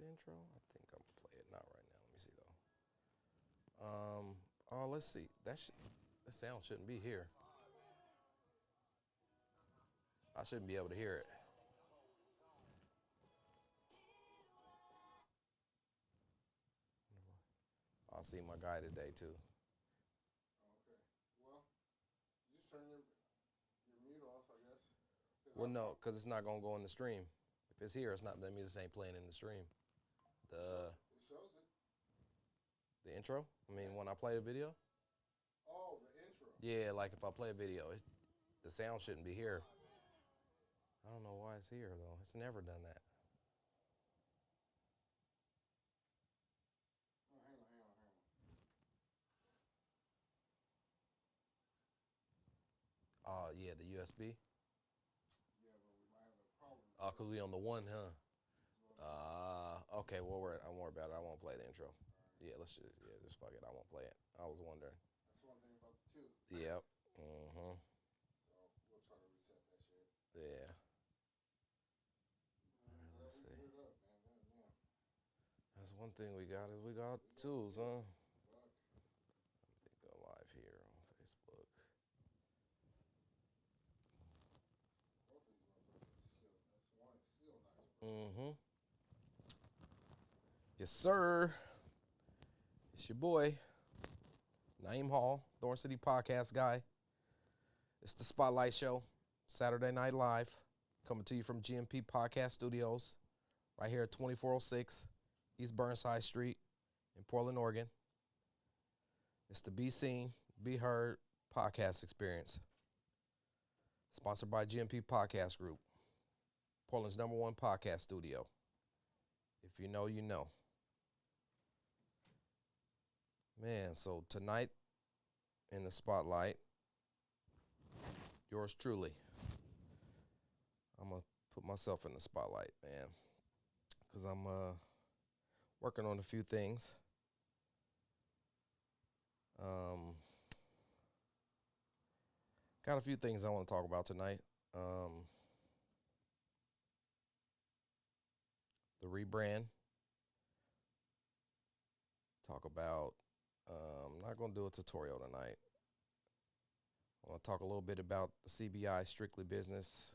the intro? I think I'm gonna play it. Not right now. Let me see though. Oh, let's see. The sound shouldn't be here. I shouldn't be able to hear it. I'll see my guy today too. Okay. Well, you just turn your mute off, I guess. Well, no, because it's not gonna go in the stream. If it's here, it's not. That means it ain't playing in the stream. It shows it. The intro. I mean, when I play a video. Oh, the intro. Yeah, like if I play a video, the sound shouldn't be here. I don't know why it's here though. It's never done that. Oh, hang on. Oh yeah, the USB. Yeah, but we might have a problem. Oh, cause we on the one, huh? Well, Okay. Well, I won't worry about it. I won't play the intro. right. Yeah, just fuck it. I won't play it. I was wondering. That's one thing about the two. Yep. Mhm. So we'll try to reset that shit. Yeah. And All right, let's we see. cleared up, man. Yeah. That's one thing we got is we got tools, huh? Fuck. Let me go live here on Facebook. Both of these motherfuckers still. That's one. It's still nice, bro. Mhm. Yes, sir. It's your boy, Naeem Hall, Thorn City podcast guy. It's the Spotlight Show, Saturday Night Live, coming to you from GMP Podcast Studios, right here at 2406 East Burnside Street in Portland, Oregon. It's the Be Seen, Be Heard podcast experience. Sponsored by GMP Podcast Group, Portland's #1 podcast studio. If you know, you know. Man, so tonight in the spotlight, yours truly. I'm going to put myself in the spotlight, man, because I'm working on a few things. Got a few things I want to talk about tonight. The rebrand. Talk about, I'm not going to do a tutorial tonight. I want to talk a little bit about the CBI Strictly Business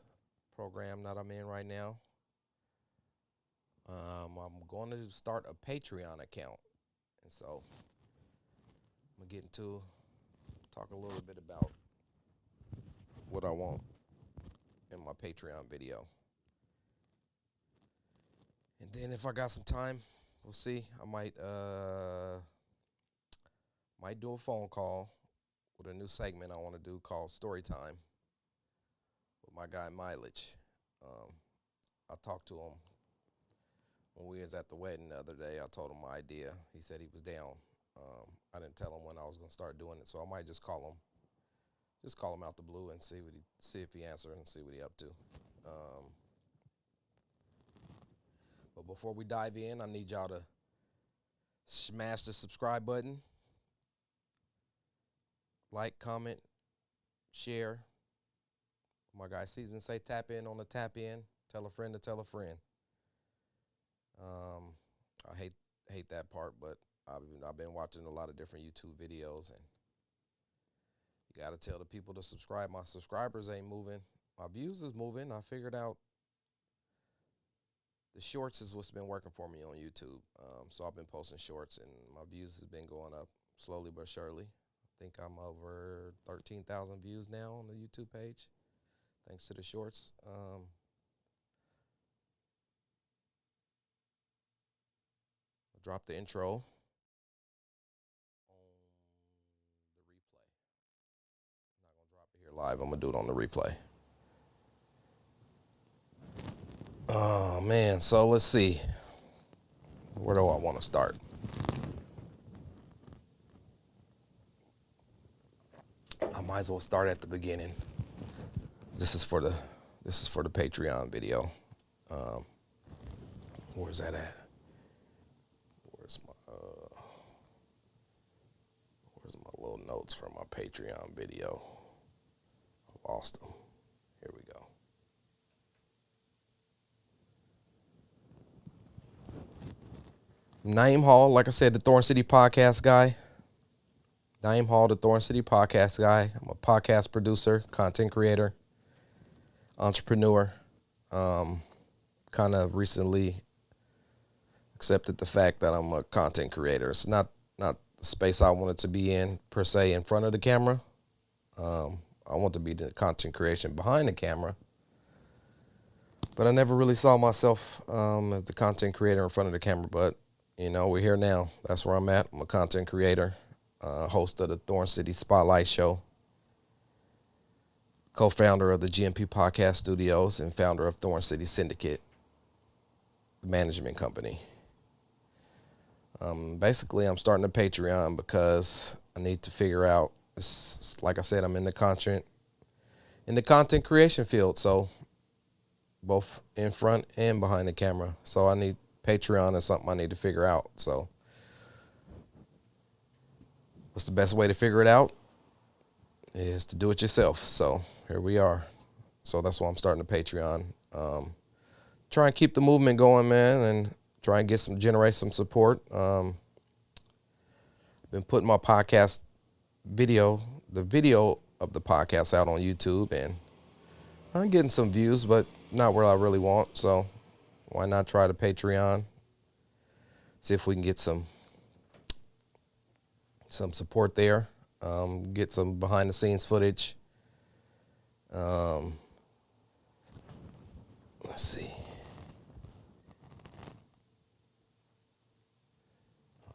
program that I'm in right now. I'm going to start a Patreon account. And so I'm going to get into, talk a little bit about what I want in my Patreon video. And then if I got some time, we'll see. I might do a phone call with a new segment I want to do called Story Time with my guy Mileage. I talked to him when we was at the wedding the other day. I told him my idea. He said he was down. I didn't tell him when I was gonna start doing it, so I might just call him out the blue and see if he answers and see what he up to. But before we dive in, I need y'all to smash the subscribe button, like, comment, share. My guy Season say tap in on the tap in. Tell a friend to tell a friend. I hate that part, but I've been watching a lot of different YouTube videos, and you got to tell the people to subscribe. My subscribers ain't moving. My views is moving. I figured out the shorts is what's been working for me on YouTube. So I've been posting shorts, and my views has been going up slowly but surely. I think I'm over 13,000 views now on the YouTube page, thanks to the shorts. I'll drop the intro on the replay. I'm not going to drop it here live. I'm going to do it on the replay. Oh, man. So let's see. Where do I want to start? I might as well start at the beginning. This is for the Patreon video. Where's that at? Where's my little notes from my Patreon video? I lost them. Here we go. Naeem Hall, like I said, the Thorn City Podcast guy. Naeem Hall, the Thorn City Podcast guy. I'm a podcast producer, content creator, entrepreneur. Kind of recently accepted the fact that I'm a content creator. It's not the space I wanted to be in per se in front of the camera. I want to be the content creation behind the camera. But I never really saw myself as the content creator in front of the camera. But, you know, we're here now. That's where I'm at. I'm a content creator, host of the Thorn City Spotlight Show, co-founder of the GMP Podcast Studios, and founder of Thorn City Syndicate, the management company. Basically, I'm starting a Patreon because I need to figure out, like I said, I'm in the content creation field, so both in front and behind the camera. So I need Patreon is something I need to figure out. So what's the best way to figure it out? Is to do it yourself. So here we are. So that's why I'm starting a Patreon. Try and keep the movement going, man, and try and generate some support. Been putting my podcast the video of the podcast out on YouTube, and I'm getting some views, but not where I really want. So why not try the Patreon? See if we can get some support there. Get some behind the scenes footage. Let's see.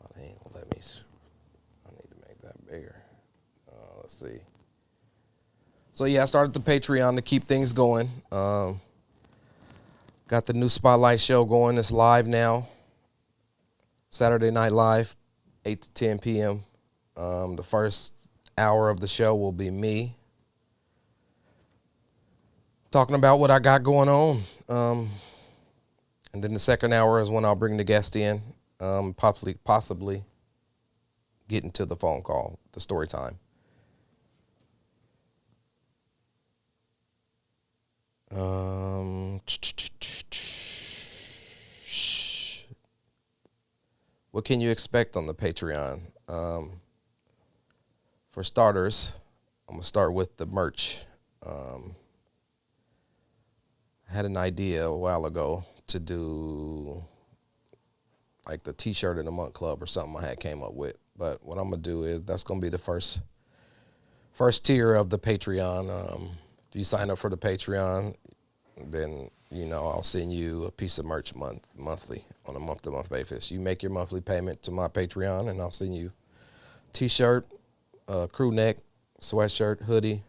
Oh, they ain't gonna let me. I need to make that bigger. Let's see. So yeah, I started the Patreon to keep things going. Got the new Spotlight show going. It's live now. Saturday Night Live, 8 to 10 p.m. The first hour of the show will be me talking about what I got going on. And then the second hour is when I'll bring the guest in, possibly get into the phone call, the story time. What can you expect on the Patreon? For starters, I'm going to start with the merch. I had an idea a while ago to do like the T-shirt in the month club or something I had came up with. But what I'm going to do is that's going to be the first tier of the Patreon. If you sign up for the Patreon, then, you know, I'll send you a piece of merch monthly on a month-to-month basis. You make your monthly payment to my Patreon, and I'll send you T-shirt, crew neck, sweatshirt, hoodie,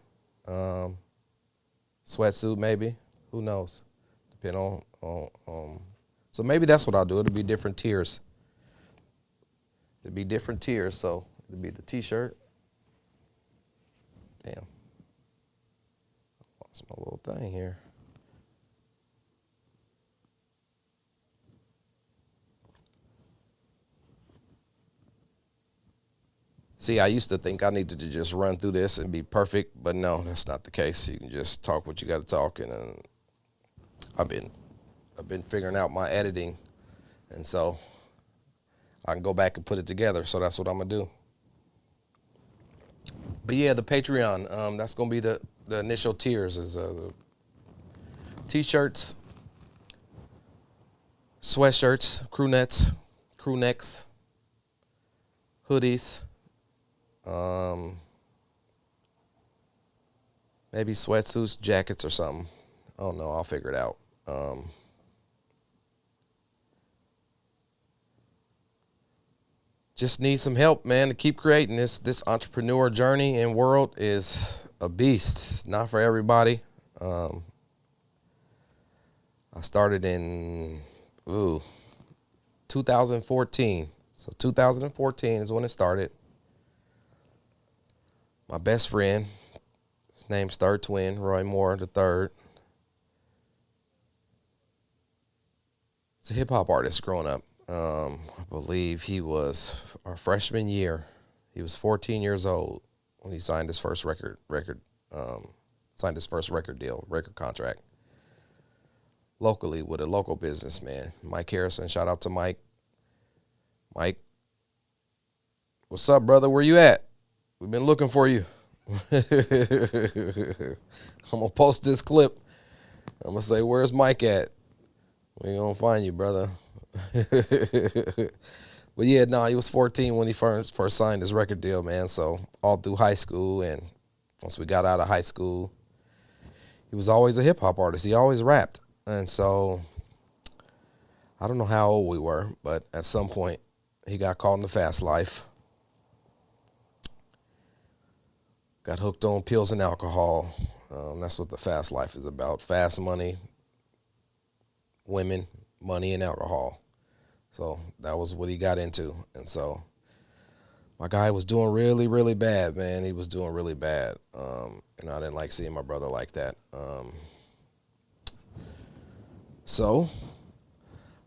sweatsuit maybe. Who knows? Depending on so maybe that's what I'll do. It'll be different tiers. So it'll be the T-shirt. Damn. Lost my little thing here. See, I used to think I needed to just run through this and be perfect, but no, that's not the case. You can just talk what you got to talk, and I've been figuring out my editing, and so I can go back and put it together. So that's what I'm gonna do. But yeah, the Patreon, that's gonna be the initial tiers is the T-shirts, sweatshirts, crew necks, hoodies. Maybe sweatsuits, jackets, or something. I don't know. I'll figure it out. Just need some help, man, to keep creating this entrepreneur journey and world is a beast. It's not for everybody. I started in 2014. So 2014 is when it started. My best friend, his name's third twin, Roy Moore the third. He's a hip hop artist growing up. I believe he was our freshman year. He was 14 years old when he signed his first record deal, record contract. Locally with a local businessman, Mike Harrison. Shout out to Mike. Mike, what's up, brother? Where you at? We've been looking for you. I'm gonna post this clip. I'm gonna say, where's Mike at? We ain't gonna find you, brother. But yeah, no, he was 14 when he first signed his record deal, man. So all through high school, and once we got out of high school, he was always a hip hop artist. He always rapped, and so I don't know how old we were, but at some point he got caught in the fast life. Got hooked on pills and alcohol. That's what the fast life is about. Fast money, women, money, and alcohol. So that was what he got into. And so my guy was doing really, really bad, man. He was doing really bad. And I didn't like seeing my brother like that. So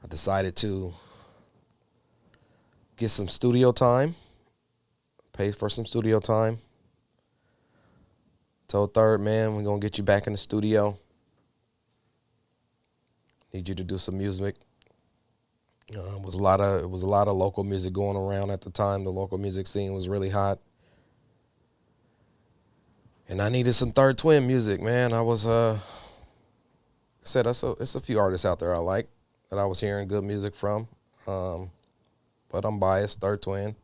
I decided to get some studio time, pay for some studio time. Told Third, man, we're going to get you back in the studio. Need you to do some music. It was a lot of local music going around at the time. The local music scene was really hot. And I needed some Third Twin music, man. I was it's a few artists out there I like that I was hearing good music from. But I'm biased. Third Twin,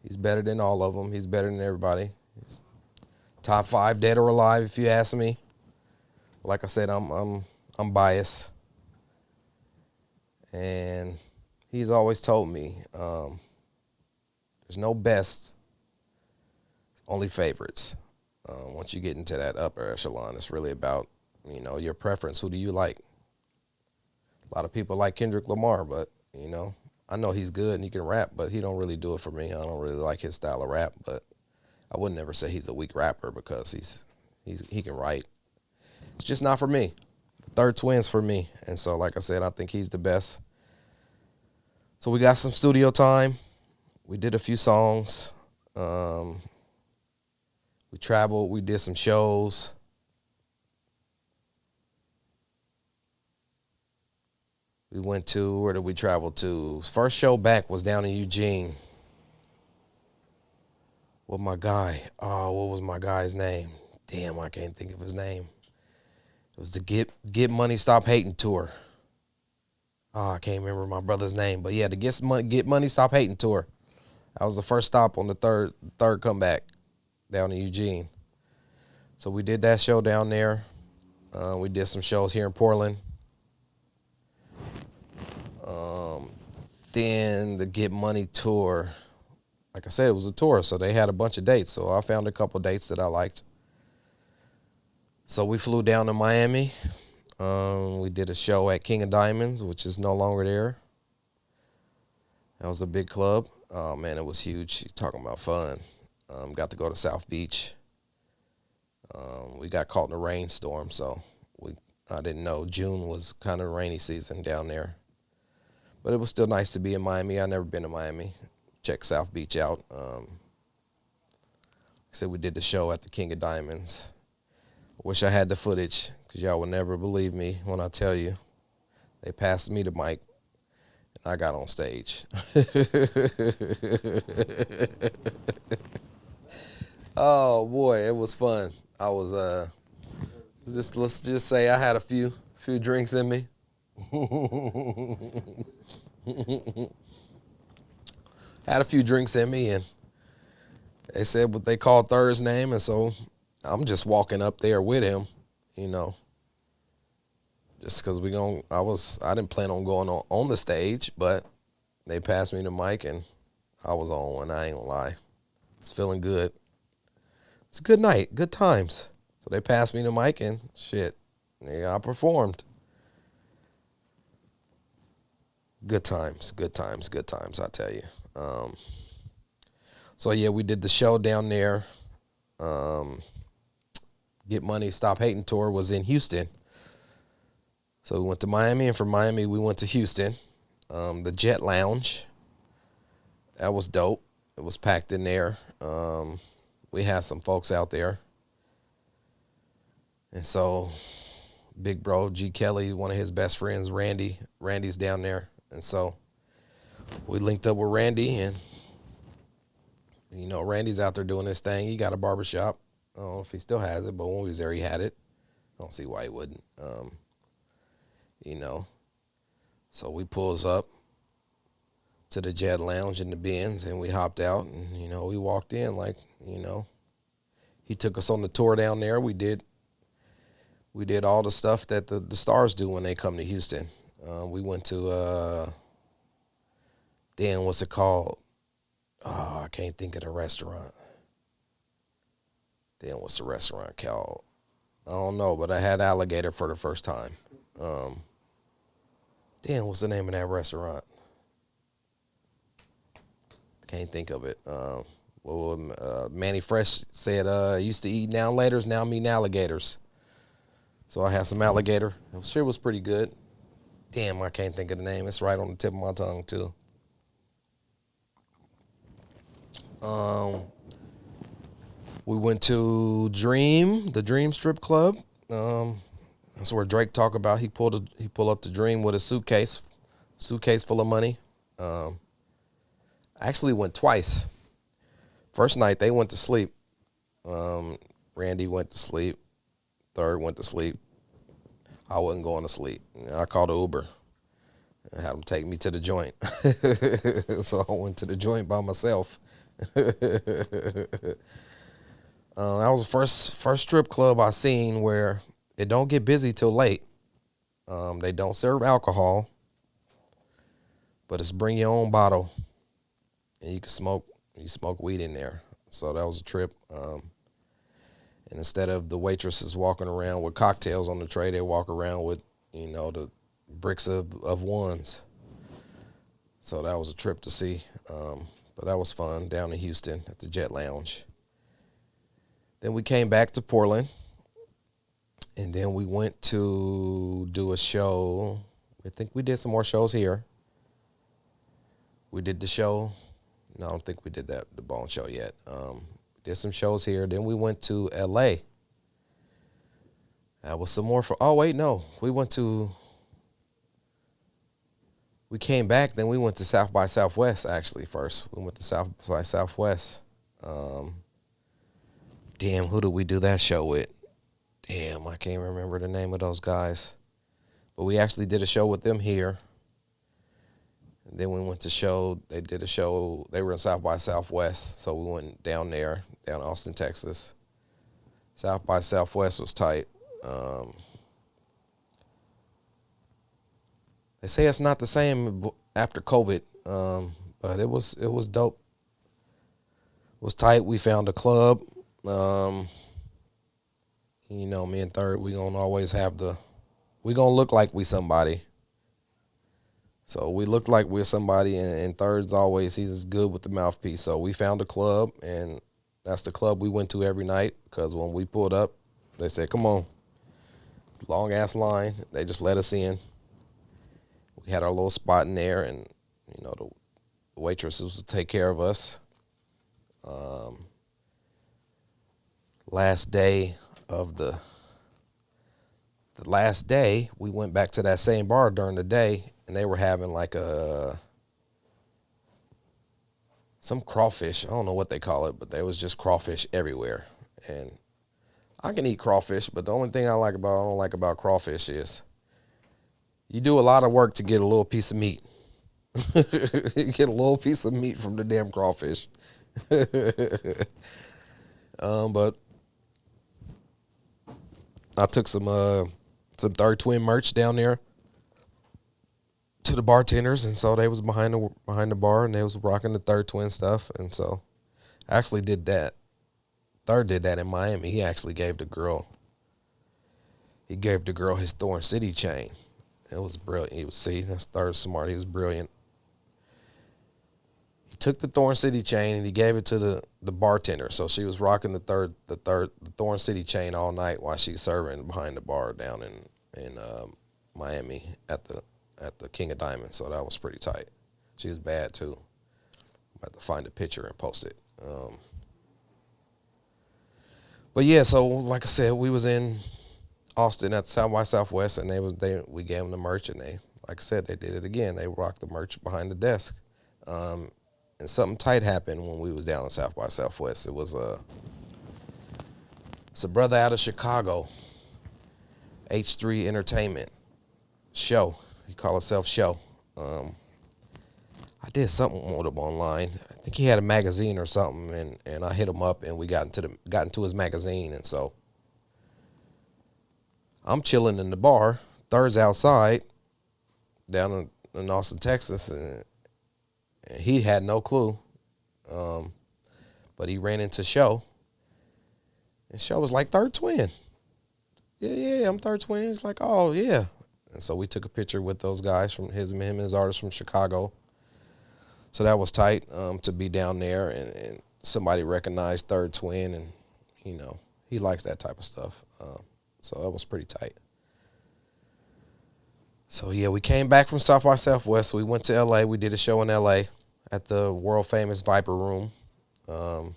he's better than all of them. He's better than everybody. He's top 5 dead or alive, if you ask me. Like I said, I'm biased. And he's always told me, there's no best, only favorites. Once you get into that upper echelon, it's really about, your preference. Who do you like? A lot of people like Kendrick Lamar, but, I know he's good and he can rap, but he don't really do it for me. I don't really like his style of rap, but I would never say he's a weak rapper because he can write. It's just not for me. Third Twin's for me. And so, like I said, I think he's the best. So we got some studio time. We did a few songs. We traveled. We did some shows. We went to, where did we travel to? First show back was down in Eugene. What was my guy's name? Damn, I can't think of his name. It was the Get Money, Stop Hating tour. I can't remember my brother's name, but yeah, the Get Money, Stop Hating tour. That was the first stop on the third comeback down in Eugene. So we did that show down there. We did some shows here in Portland. Then the Get Money tour, like I said, it was a tour, so they had a bunch of dates. So I found a couple dates that I liked. So we flew down to Miami. We did a show at King of Diamonds, which is no longer there. That was a big club. Oh, man, it was huge. You're talking about fun. Got to go to South Beach. We got caught in a rainstorm, so I didn't know June was kind of rainy season down there. But it was still nice to be in Miami. I've never been to Miami. Check South Beach out. Like I said, we did the show at the King of Diamonds. I wish I had the footage, because y'all would never believe me when I tell you. They passed me the mic, and I got on stage. Oh, boy, it was fun. I was, let's just say I had a few drinks in me. Had a few drinks in me, and they said what they called Third's name, and so I'm just walking up there with him, just because I didn't plan on going on the stage, but they passed me the mic, and I was on one. I ain't gonna lie. It's feeling good. It's a good night, good times. So they passed me the mic, and shit, yeah, I performed. Good times, I tell you. So yeah, we did the show down there. Get Money, Stop Hating tour was in Houston. So we went to Miami, and from Miami we went to Houston. The Jet Lounge. That was dope. It was packed in there. We had some folks out there. And so big bro G Kelly, one of his best friends, Randy's down there. And so we linked up with Randy, and Randy's out there doing his thing. He got a barbershop. I don't know if he still has it, but when we was there, he had it. I don't see why he wouldn't. You know, so we pulls up to the Jet Lounge in the Benz, and we hopped out, and we walked in like, he took us on the tour down there. We did all the stuff that the stars do when they come to Houston. We went to what's it called? Oh, I can't think of the restaurant. What's the restaurant called? I don't know, but I had alligator for the first time. What's the name of that restaurant? Can't think of it. Manny Fresh said, used to eat now laters, now I'm eating alligators. So I had some alligator. I'm sure it was pretty good. Damn, I can't think of the name. It's right on the tip of my tongue, too. We went to the Dream Strip Club. That's where Drake talked about. He pulled up to Dream with a suitcase full of money. I actually went twice. First night they went to sleep. Randy went to sleep. Third went to sleep. I wasn't going to sleep. I called an Uber. I had him take me to the joint. So I went to the joint by myself. That was the first strip club I seen where it don't get busy till late. They don't serve alcohol, but it's bring your own bottle, and you can smoke weed in there. So that was a trip. And instead of the waitresses walking around with cocktails on the tray, they walk around with the bricks of ones. So that was a trip to see. But that was fun down in Houston at the Jet Lounge. Then we came back to Portland, and then we went to do a show. I think we did some more shows here. We did the show. No, I don't think we did the Bone show yet. Did some shows here. Then we went to L.A. That was some more we came back, then we went to South by Southwest, actually, first. We went to South by Southwest. Who did we do that show with? Damn, I can't remember the name of those guys. But we actually did a show with them here. And then we went to they did a show, they were in South by Southwest, so we went down there, down Austin, Texas. South by Southwest was tight. They say it's not the same after COVID, but it was dope. It was tight. We found a club. Me and Third, we gonna always we gonna look like we somebody. So we look like we're somebody, and Third's he's good with the mouthpiece. So we found a club, and that's the club we went to every night, because when we pulled up, they said, come on. Long ass line. They just let us in. We had our little spot in there, and the waitresses would take care of us. Last day, we went back to that same bar during the day, and they were having like some crawfish. I don't know what they call it, but there was just crawfish everywhere. And I can eat crawfish, but the only thing I don't like about crawfish is you do a lot of work to get a little piece of meat. You get a little piece of meat from the damn crawfish. But I took some Third Twin merch down there to the bartenders, and so they was behind the bar, and they was rocking the Third Twin stuff, and so I actually did that. Third did that in Miami. He actually gave the girl his Thorn City chain. It was brilliant. That's Third smart. He was brilliant. He took the Thorn City chain and he gave it to the bartender. So she was rocking the Thorn City chain all night while she's serving behind the bar down in Miami at the King of Diamonds. So that was pretty tight. She was bad too. I have to find a picture and post it. But yeah, so like I said, we was in Austin at South by Southwest, and we gave them the merch, and they, like I said, they did it again. They rocked the merch behind the desk. And something tight happened when we was down in South by Southwest. It's a brother out of Chicago, H3 Entertainment show. He called himself Show. I did something with him online. I think he had a magazine or something, and I hit him up, and we got into his magazine, and so I'm chilling in the bar. Thir's outside, down in Austin, Texas, and he had no clue, but he ran into Show, and Show was like, "Third twin." Yeah, I'm third twin. He's like, "Oh yeah," and so we took a picture with those guys from him and his artists from Chicago. So that was tight to be down there, and somebody recognized Third Twin, and, he likes that type of stuff. So that was pretty tight. So, yeah, we came back from South by Southwest. We went to L.A. We did a show in L.A. at the world-famous Viper Room. Y'all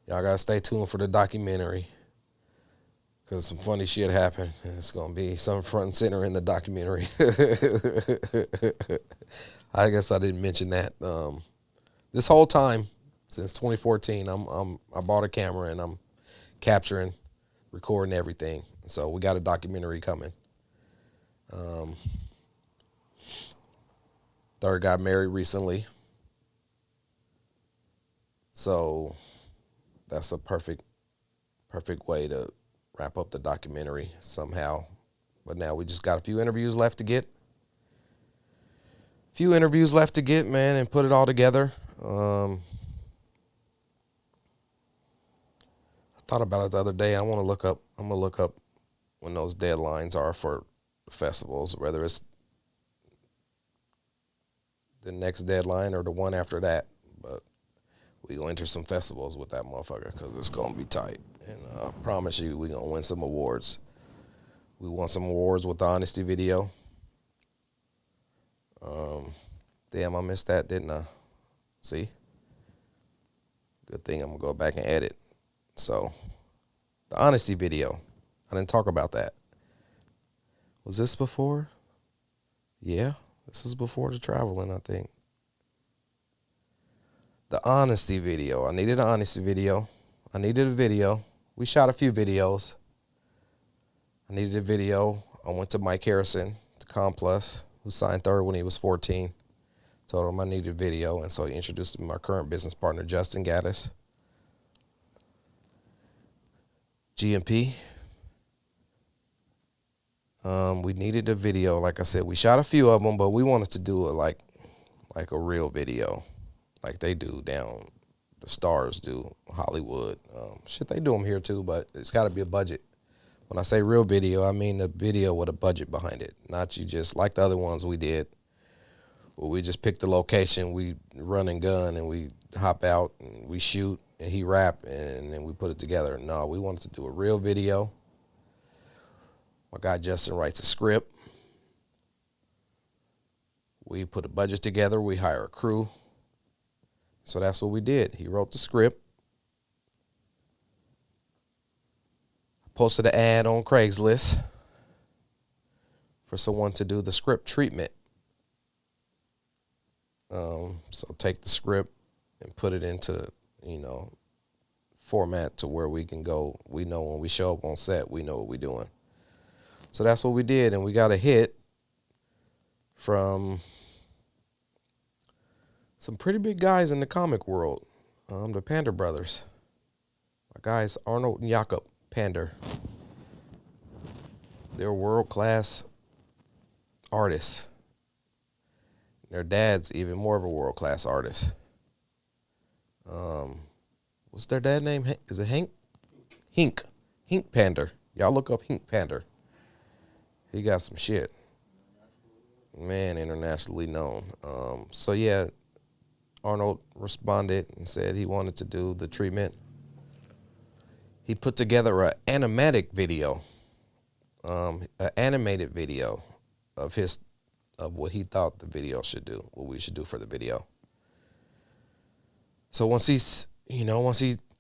got to stay tuned for the documentary because some funny shit happened, and it's going to be some front and center in the documentary. I guess I didn't mention that. This whole time, since 2014, I bought a camera and I'm capturing, recording everything. So we got a documentary coming. Third got married recently, so that's a perfect way to wrap up the documentary somehow. But now we just got a few interviews left to get. Man, and put it all together. I thought about it the other day. I'm gonna look up when those deadlines are for festivals, whether it's the next deadline or the one after that. But we gonna enter some festivals with that motherfucker because it's gonna be tight. And I promise you, we gonna win some awards. We won some awards with the Honesty video. Damn, I missed that, didn't I? See? Good thing I'm going to go back and edit. So, the Honesty video. I didn't talk about that. Was this before? Yeah, this is before the traveling, I think. The Honesty video. I needed an Honesty video. I needed a video. We shot a few videos. I needed a video. I went to Mike Harrison, to Complus, who signed Third when he was 14. Told him I needed a video, and so he introduced me to my current business partner, Justin Gaddis. GMP. We needed a video. Like I said, we shot a few of them, but we wanted to do it like a real video, like they do down, the stars do, Hollywood. Shit, they do them here too, but it's got to be a budget. When I say real video, I mean a video with a budget behind it, not you just like the other ones we did. Well, we just pick the location, we run and gun, and we hop out, and we shoot, and he rap, and then we put it together. No, we wanted to do a real video. My guy Justin writes a script. We put a budget together. We hire a crew. So that's what we did. He wrote the script. Posted an ad on Craigslist for someone to do the script treatment. So take the script and put it into, format to where we can go. We know when we show up on set, we know what we're doing. So that's what we did, and we got a hit from some pretty big guys in the comic world, the Panda brothers. My guys, Arnold and Jakob Pander. They're world-class artists. Their dad's even more of a world-class artist. What's their dad name? Is it Hank? Hink Pander. Y'all look up Hink Pander. He got some shit. Man, internationally known. So, yeah, Arnold responded and said he wanted to do the treatment. He put together an animatic video, an animated video of what he thought the video should do, what we should do for the video. So once he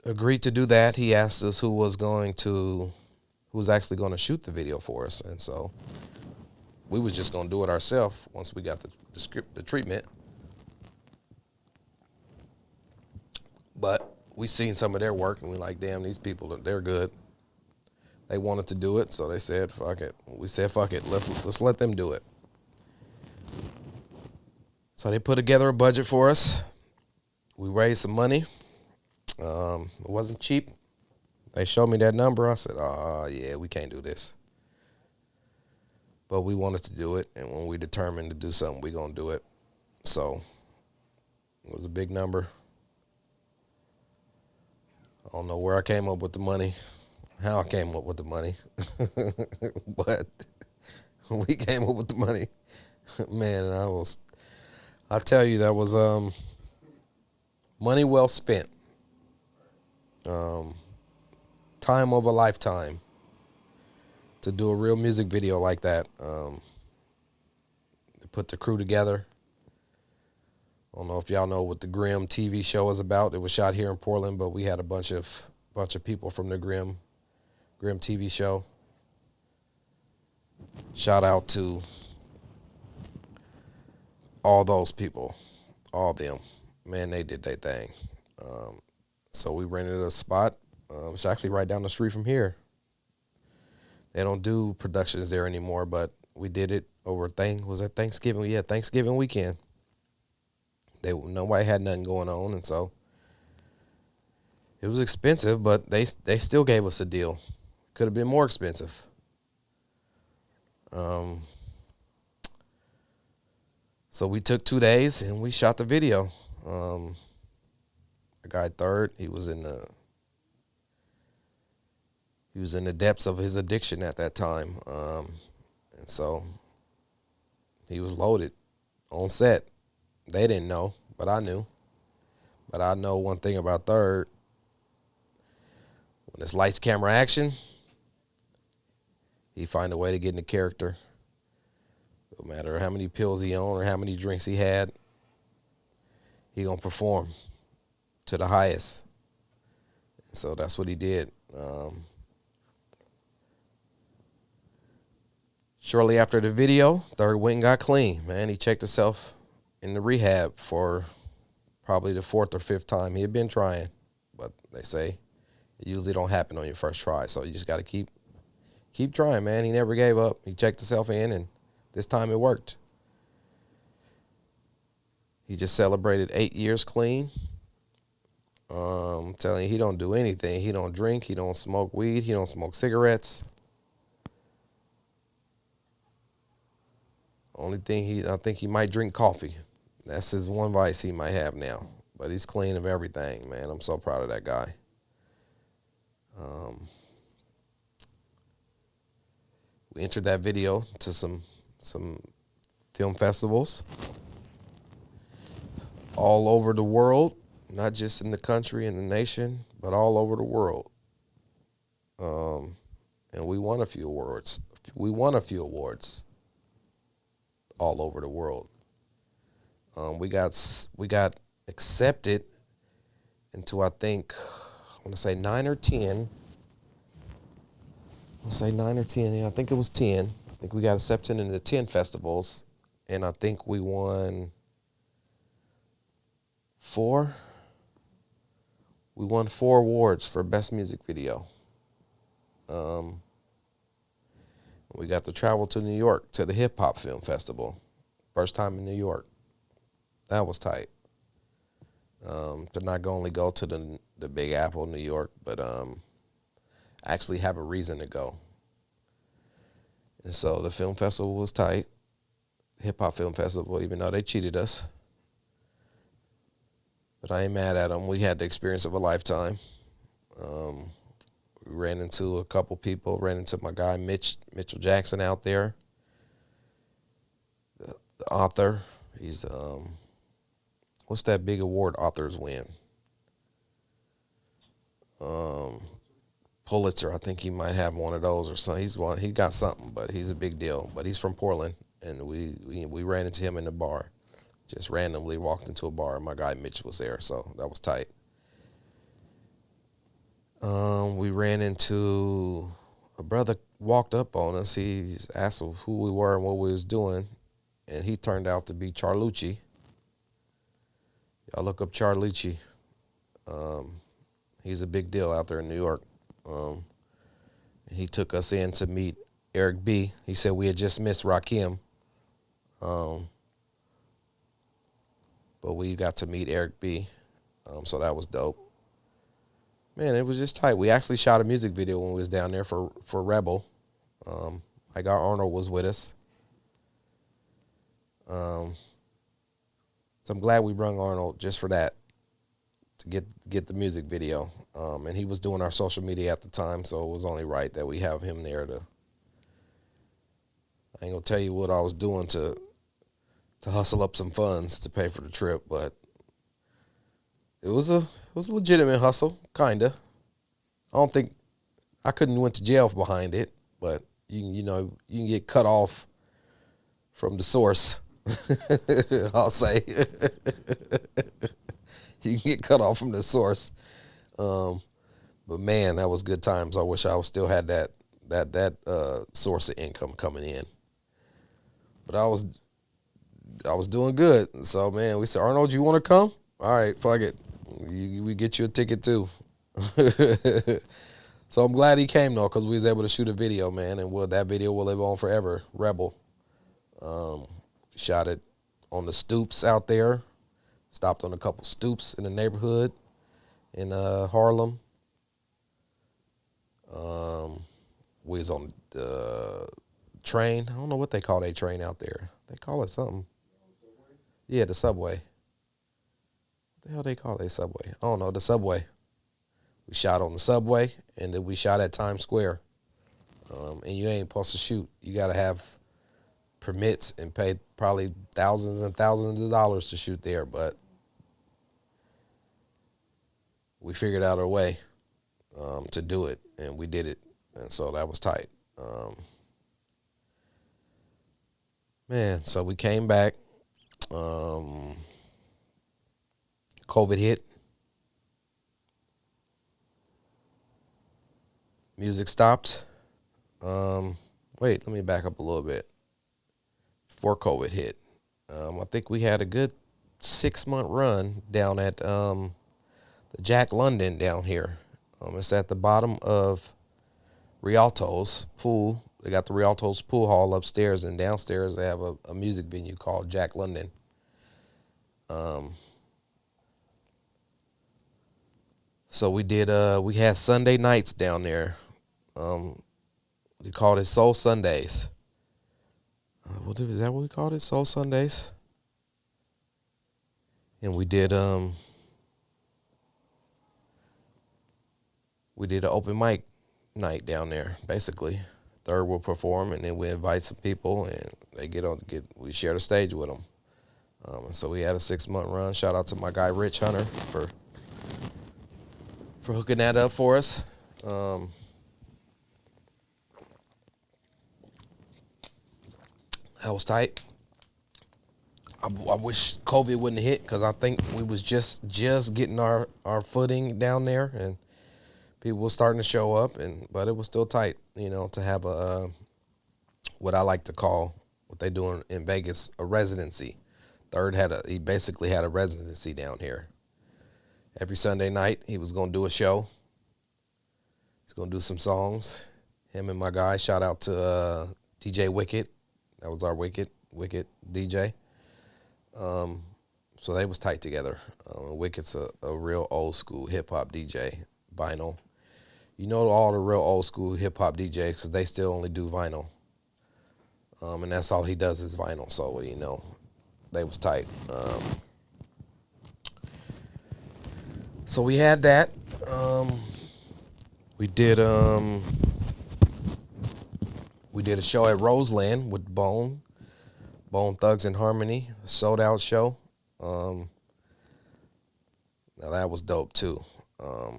agreed to do that, he asked us who was actually going to shoot the video for us. And so we was just gonna do it ourselves once we got the treatment. But we seen some of their work and we like, damn, these people, they're good. They wanted to do it, so they said, fuck it. We said, fuck it, let's let them do it. So they put together a budget for us. We raised some money. It wasn't cheap. They showed me that number. I said, oh, yeah, we can't do this. But we wanted to do it, and when we determined to do something, we going to do it. So it was a big number. I don't know where I came up with the money, how I came up with the money, but we came up with the money. Man, I tell you, that was money well spent. Time of a lifetime to do a real music video like that. Put the crew together. I don't know if y'all know what the Grimm TV show is about. It was shot here in Portland, but we had a bunch of people from the Grimm TV show. Shout out to all those people, all them. Man, they did their thing. So we rented a spot. It's actually right down the street from here. They don't do productions there anymore, but we did it over was that Thanksgiving? Yeah, Thanksgiving weekend. Nobody had nothing going on, and so it was expensive, but they still gave us a deal. Could have been more expensive. So we took 2 days and we shot the video. The guy Thorn, he was in the depths of his addiction at that time, and so he was loaded on set. They didn't know, but I knew. But I know one thing about Thorn. When it's lights, camera, action, he find a way to get into character. No matter how many pills he owned or how many drinks he had, he gonna perform to the highest. So that's what he did. Shortly after the video, Thorn went and got clean, man. He checked himself in the rehab for probably the 4th or 5th time. He had been trying, but they say it usually don't happen on your first try. So you just got to keep trying, man. He never gave up. He checked himself in, and this time it worked. He just celebrated 8 years clean. I'm telling you, he don't do anything. He don't drink. He don't smoke weed. He don't smoke cigarettes. Only thing I think he might drink coffee. That's his one vice he might have now. But he's clean of everything, man. I'm so proud of that guy. We entered that video to some film festivals all over the world, not just in the country and the nation, but all over the world. And we won a few awards. All over the world. We got accepted into, I think, I want to say 9 or 10. Yeah, I think it was 10. I think we got accepted into 10 festivals, and I think we won 4. We won 4 awards for Best Music Video. We got to travel to New York to the Hip Hop Film Festival. First time in New York. That was tight. To not only go to the Big Apple, New York, but actually have a reason to go. And so the film festival was tight. Hip Hop Film Festival, even though they cheated us. But I ain't mad at them. We had the experience of a lifetime. We ran into a couple people. Ran into my guy Mitchell Jackson out there, the author. He's what's that big award authors win? Pulitzer. I think he might have one of those or something. He got something, but he's a big deal. But he's from Portland, and we ran into him in the bar. Just randomly walked into a bar, and my guy Mitch was there, so that was tight. We ran into a brother walked up on us. He asked us who we were and what we was doing, and he turned out to be Charlucci. Y'all look up Charlucci. Um, he's a big deal out there in New York. Um, he took us in to meet Eric B. He said we had just missed Rakim, um, but we got to meet Eric B. So that was dope. Man, it was just tight. We actually shot a music video when we was down there for Rebel. Like our Arnold was with us. So I'm glad we brung Arnold just for that, to get the music video. And he was doing our social media at the time, so it was only right that we have him there to. I ain't gonna tell you what I was doing to hustle up some funds to pay for the trip, but it was a legitimate hustle, kinda. I don't think I couldn't went to jail behind it, but you can get cut off from the source. I'll say you can get cut off from the source. But man, that was good times. I wish I still had that source of income coming in. But I was doing good. So man, we said, Arnold, you want to come? All right, fuck it. We get you a ticket too. So I'm glad he came though, because we was able to shoot a video, man, and that video will live on forever. Rebel. Shot it on the stoops out there. Stopped on a couple stoops in the neighborhood in Harlem. We was on the train. I don't know what they call that train out there. They call it something. Yeah, the subway. What the hell they call that subway? I don't know, the subway. We shot on the subway, and then we shot at Times Square. And you ain't supposed to shoot. You got to have permits and pay probably thousands and thousands of dollars to shoot there, but we figured out a way to do it, and we did it, and so that was tight. Man, so we came back. COVID hit. Music stopped. Wait, let me back up a little bit. Before COVID hit, I think we had a good 6-month run down at the Jack London down here. It's at the bottom of Rialto's pool. They got the Rialto's pool hall upstairs, and downstairs they have a music venue called Jack London. So we had Sunday nights down there. They called it Soul Sundays. Is that what we called it? Soul Sundays? And we did an open mic night down there, basically. Third will perform, and then we invite some people, and they we share the stage with them. And so we had a 6-month run. Shout out to my guy Rich Hunter for hooking that up for us. That was tight. I wish COVID wouldn't have hit, because I think we was just getting our footing down there, and people were starting to show up, but it was still tight, to have what I like to call, what they do in Vegas, a residency. Third he basically had a residency down here. Every Sunday night, he was going to do a show. He's going to do some songs. Him and my guy, shout out to DJ Wicked. That was our Wicked DJ. So they was tight together. Wicked's a real old school hip hop DJ, vinyl. All the real old school hip hop DJs, because they still only do vinyl. And that's all he does is vinyl. So, they was tight. So we had that. We did a show at Roseland with Bone Thugs and Harmony, a sold out show. Now that was dope too. I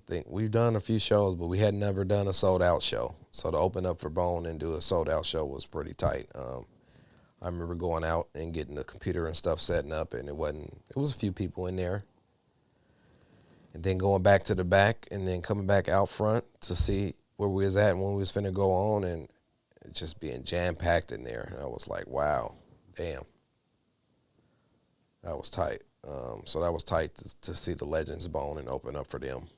think we've done a few shows, but we had never done a sold out show. So to open up for Bone and do a sold out show was pretty tight. I remember going out and getting the computer and stuff setting up, and it was a few people in there. And then going back to the back and then coming back out front to see where we was at when we was finna go on, and just being jam packed in there. I was like, wow, damn, that was tight. So that was tight to see the Legends Bone and open up for them.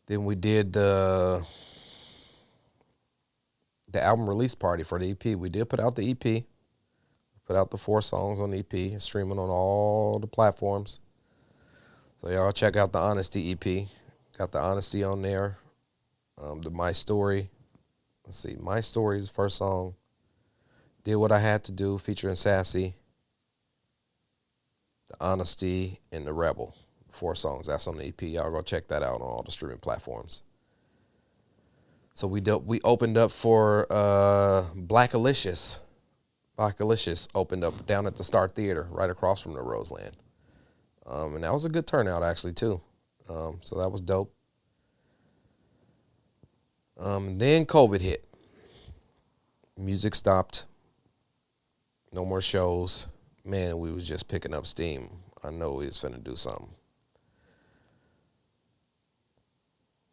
Then we did the album release party for the EP. We did put out the EP. Put out the 4 songs on the EP. It's streaming on all the platforms. So y'all check out the Honesty EP. Got the Honesty on there. The My Story. Let's see. My Story is the first song. Did What I Had to Do featuring Sassy. The Honesty and The Rebel. 4 songs. That's on the EP. Y'all go check that out on all the streaming platforms. So we opened up for Black Alicious. Black Alicious opened up down at the Star Theater right across from the Roseland. And that was a good turnout actually too. So that was dope. Then COVID hit. Music stopped. No more shows. Man, we was just picking up steam. I know we was finna do something.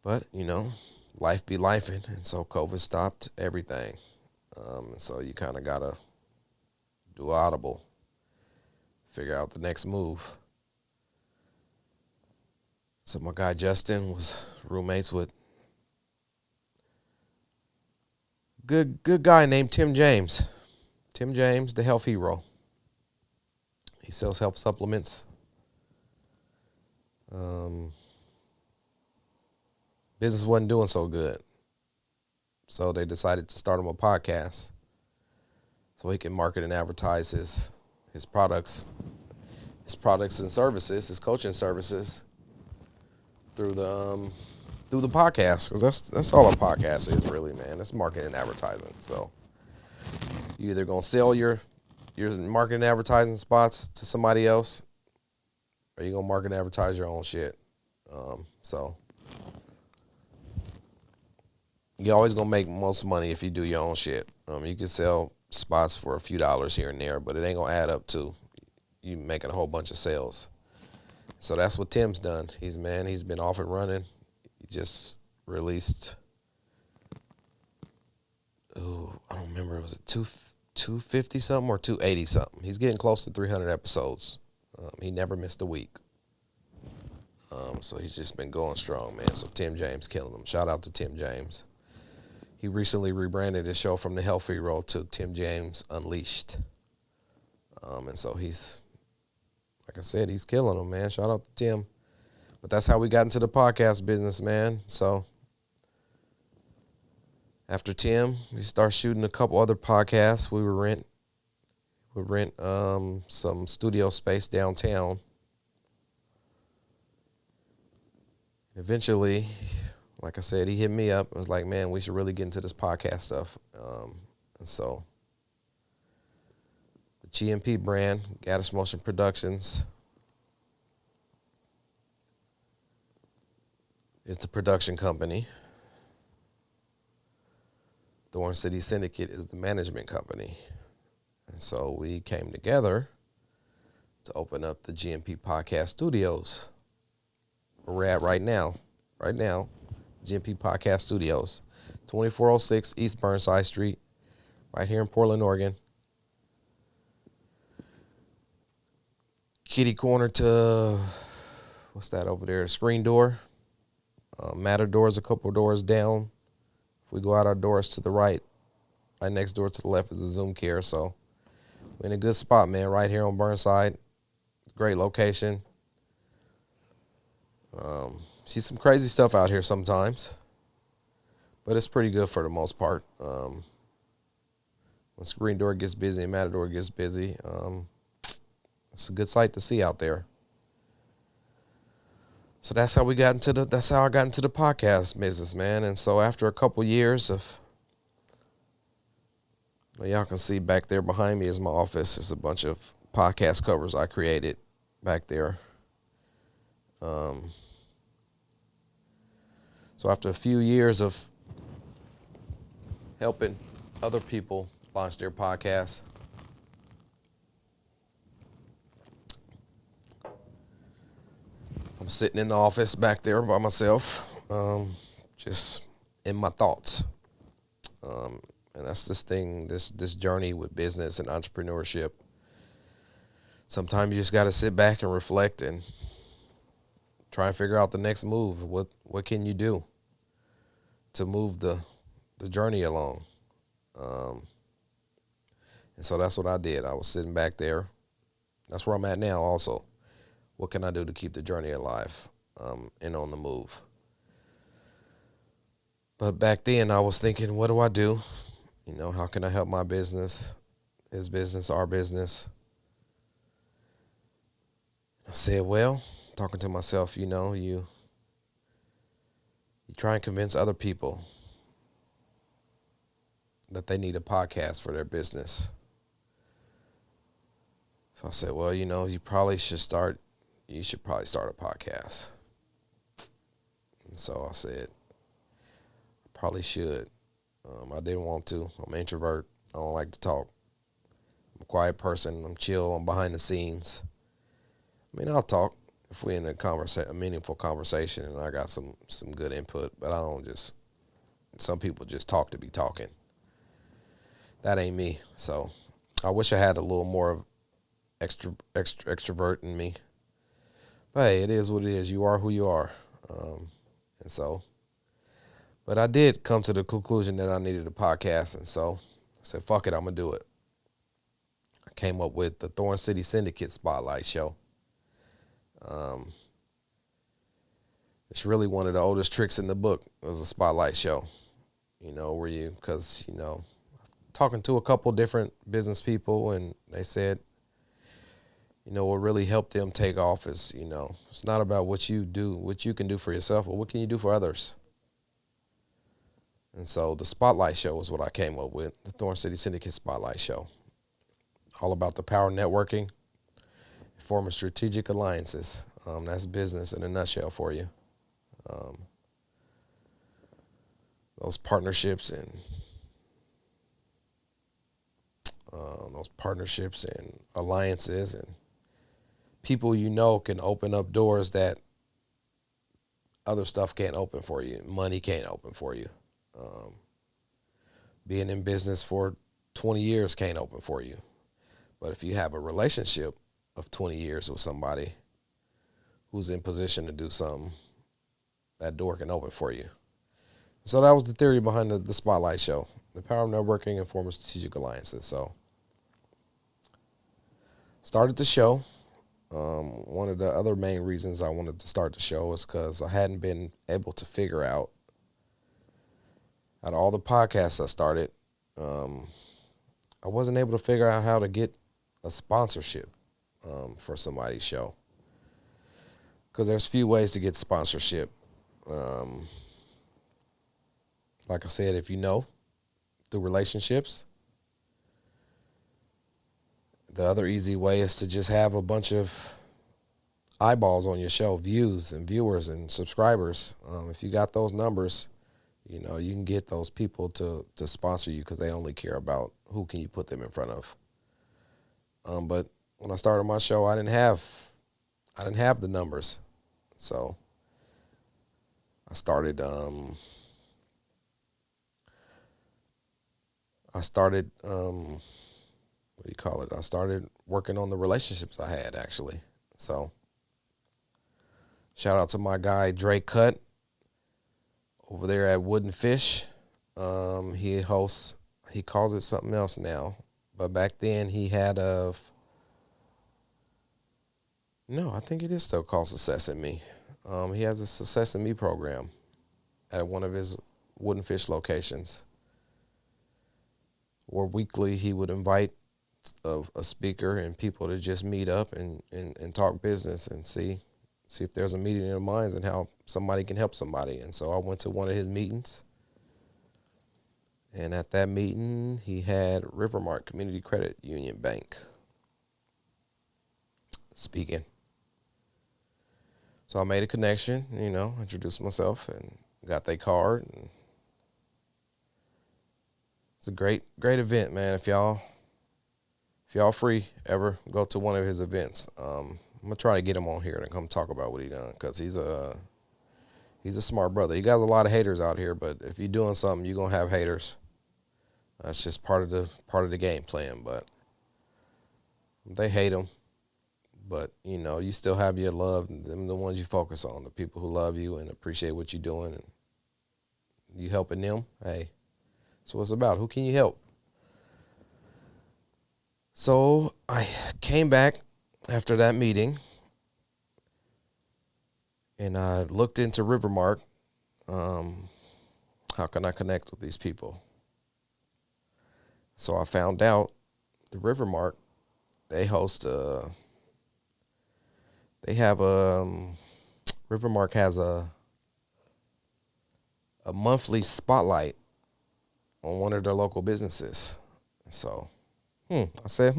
But, you know, life be lifing, and so COVID stopped everything. And so you kind of got to do audible, figure out the next move. So my guy Justin was roommates with good guy named Tim James. Tim James, the health hero. He sells health supplements. Business wasn't doing so good. So they decided to start him a podcast so he can market and advertise his products and services, his coaching services through the podcast, because that's all a podcast is really, man. It's marketing and advertising. So you either gonna sell your marketing and advertising spots to somebody else, or you gonna market and advertise your own shit. So you're always gonna make most money if you do your own shit. You can sell spots for a few dollars here and there, but it ain't gonna add up to you making a whole bunch of sales. So that's what Tim's done. He's been off and running. He just released, I don't remember, was it 250 something or 280 something? He's getting close to 300 episodes. He never missed a week. So he's just been going strong, man. So Tim James killing him. Shout out to Tim James. He recently rebranded his show from The Health Hero to Tim James Unleashed. And so he's, like I said, he's killing them, man. Shout out to Tim. But that's how we got into the podcast business, man. So after Tim, we start shooting a couple other podcasts. We would rent some studio space downtown. Eventually, like I said, he hit me up and was like, man, we should really get into this podcast stuff. And so the GMP brand, Gaddis Motion Productions, is the production company. Thorn City Syndicate is the management company. And so we came together to open up the GMP Podcast Studios, where we're at right now. GMP Podcast Studios, 2406 East Burnside Street, right here in Portland, Oregon. Kitty corner to, what's that over there? Screen door. Matador's a couple doors down. If we go out our doors to the right next door to the left is a Zoom Care. So we're in a good spot, man, right here on Burnside. Great location. See some crazy stuff out here sometimes, but it's pretty good for the most part. When Screen Door gets busy and Matador gets busy, it's a good sight to see out there. So that's how I got into the podcast business, man. And so after a couple years of, well, y'all can see back there behind me is my office. It's a bunch of podcast covers I created back there. So after a few years of helping other people launch their podcasts, I'm sitting in the office back there by myself, just in my thoughts. Um, and that's this thing, this journey with business and entrepreneurship. Sometimes you just got to sit back and reflect and try and figure out the next move. What can you do to move the journey along? Um, and so that's what I did. I was sitting back there. That's where I'm at now. Also, what can I do to keep the journey alive and on the move? But back then, I was thinking, what do I do? You know, how can I help my business, his business, our business? I said, well, talking to myself, you try and convince other people that they need a podcast for their business. So I said, well, you should probably start a podcast. And so I said, I probably should. I didn't want to. I'm an introvert. I don't like to talk. I'm a quiet person. I'm chill. I'm behind the scenes. I mean, I'll talk if we're in a meaningful conversation and I got some good input, but I don't some people just talk to be talking. That ain't me. So I wish I had a little more of extrovert in me. But hey, it is what it is. You are who you are. And so, but I did come to the conclusion that I needed a podcast. And so I said, fuck it, I'm going to do it. I came up with the Thorn City Syndicate Spotlight Show. It's really one of the oldest tricks in the book. It was a spotlight show, talking to a couple different business people, and they said, what really helped them take off is, it's not about what you do, what you can do for yourself, but what can you do for others? And so the Spotlight Show is what I came up with, the Thorn City Syndicate Spotlight Show. All about the power of networking, forming strategic alliances. That's business in a nutshell for you. Those partnerships and alliances and people can open up doors that other stuff can't open for you. Money can't open for you. Being in business for 20 years can't open for you. But if you have a relationship of 20 years with somebody who's in position to do something, that door can open for you. So that was the theory behind the Spotlight Show, the power of networking and forming strategic alliances. So started the show. One of the other main reasons I wanted to start the show is because I hadn't been able to figure out of all the podcasts I started, I wasn't able to figure out how to get a sponsorship for somebody's show. Because there's few ways to get sponsorship. Like I said, if through relationships. The other easy way is to just have a bunch of eyeballs on your show, views and viewers and subscribers. If you got those numbers, you can get those people to sponsor you because they only care about who can you put them in front of. But when I started my show, I didn't have the numbers. So I started I started working on the relationships I had, actually. So shout out to my guy Drake Cut over there at Wooden Fish. He calls it something else now, but back then he had I think it is still called Success in Me. He has a Success in Me program at one of his Wooden Fish locations, where weekly he would invite a speaker and people to just meet up and talk business and see if there's a meeting in their minds and how somebody can help somebody. And so I went to one of his meetings, and at that meeting he had Rivermark Community Credit Union Bank speaking. So I made a connection, introduced myself and got their card. And it's a great event, man. If y'all free, ever go to one of his events. I'm gonna try to get him on here and come talk about what he done, cause he's a smart brother. He got a lot of haters out here, but if you're doing something, you're gonna have haters. That's just part of the game plan. But they hate him. But you know, you still have your love, and them the ones you focus on, the people who love you and appreciate what you're doing, and you helping them. Hey, that's what it's about. Who can you help? So I came back after that meeting, and I looked into Rivermark. How can I connect with these people? So I found out the Rivermark, they host Rivermark has a monthly spotlight on one of their local businesses. So, I said,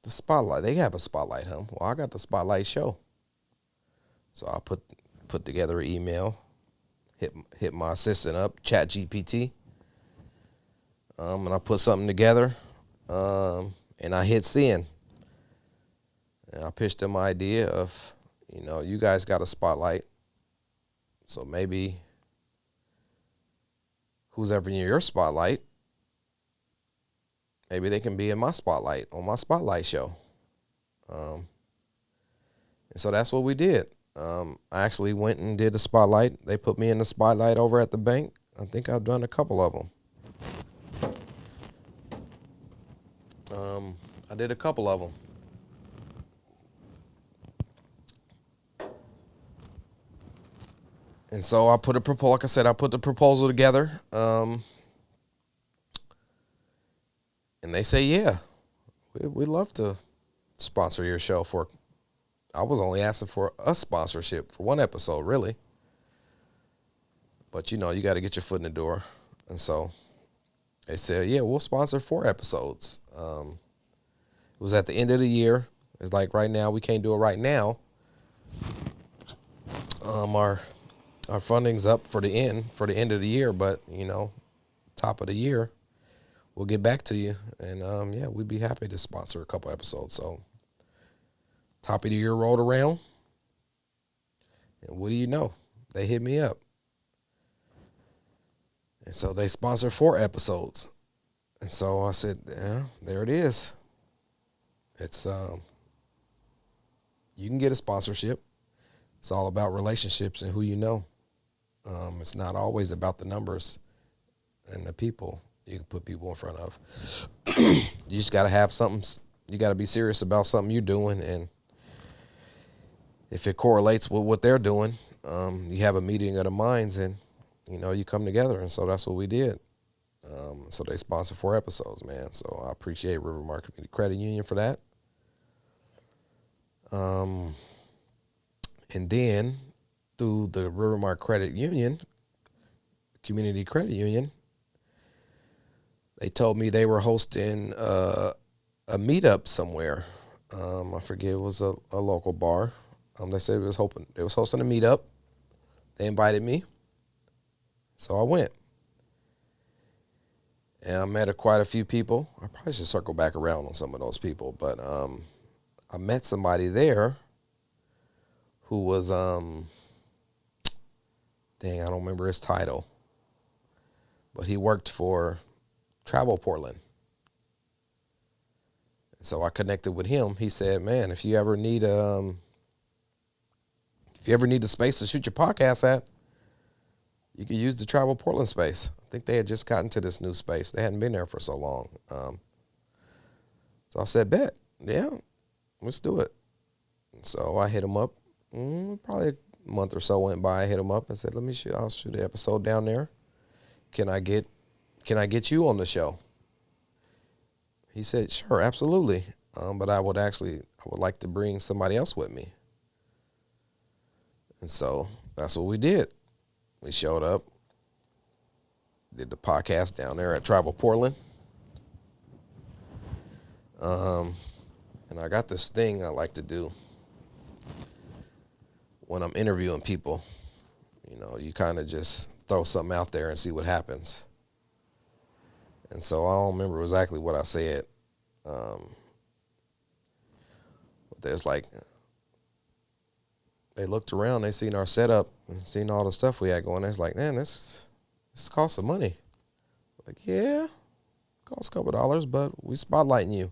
the spotlight. They have a spotlight, huh? Well, I got the spotlight show. So I put together an email, hit my assistant up, ChatGPT, and I put something together, and I hit send. And I pitched them my idea of, you guys got a spotlight, so maybe who's ever in your spotlight, maybe they can be in my spotlight, on my spotlight show. And so that's what we did. I actually went and did the spotlight. They put me in the spotlight over at the bank. I think I've done a couple of them. I did a couple of them. And so I put a proposal, like I said, I put the proposal together. And they say, yeah, we'd love to sponsor your show for, I was only asking for a sponsorship for one episode, really. But, you got to get your foot in the door. And so they said, yeah, we'll sponsor 4 episodes. It was at the end of the year. It's like right now, we can't do it right now. Our funding's up for the end of the year, but, top of the year, we'll get back to you. And, yeah, we'd be happy to sponsor a couple episodes. So top of the year rolled around, and what do you know? They hit me up. And so they sponsored 4 episodes. And so I said, yeah, there it is. It's, you can get a sponsorship. It's all about relationships and who you know. It's not always about the numbers and the people you can put people in front of. You just got to have something. You got to be serious about something you're doing. And if it correlates with what they're doing, you have a meeting of the minds and, you come together. And so that's what we did. So they sponsored 4 episodes, man. So I appreciate Rivermark Community Credit Union for that. And then through the Rivermark Credit Union, Community Credit Union, they told me they were hosting a meetup somewhere. I forget, it was a local bar. They said it was hosting a meetup. They invited me, so I went. And I met quite a few people. I probably should circle back around on some of those people, but I met somebody there who was, I don't remember his title, but he worked for Travel Portland. So I connected with him. He said, man, if you ever need a space to shoot your podcast at, you can use the Travel Portland space. I think they had just gotten to this new space. They hadn't been there for so long. So I said, bet, yeah, let's do it. So I hit him up. Probably a month or so went by. I hit him up and said, I'll shoot an episode down there. Can I get you on the show? He said, sure, absolutely. But I would like to bring somebody else with me. And so that's what we did. We showed up, did the podcast down there at Travel Portland. And I got this thing I like to do when I'm interviewing people. You kind of just throw something out there and see what happens. And so I don't remember exactly what I said. there's like, they looked around, they seen our setup, and seen all the stuff we had going. It's like, man, this costs some money. Like, yeah, costs a couple dollars, but we spotlighting you.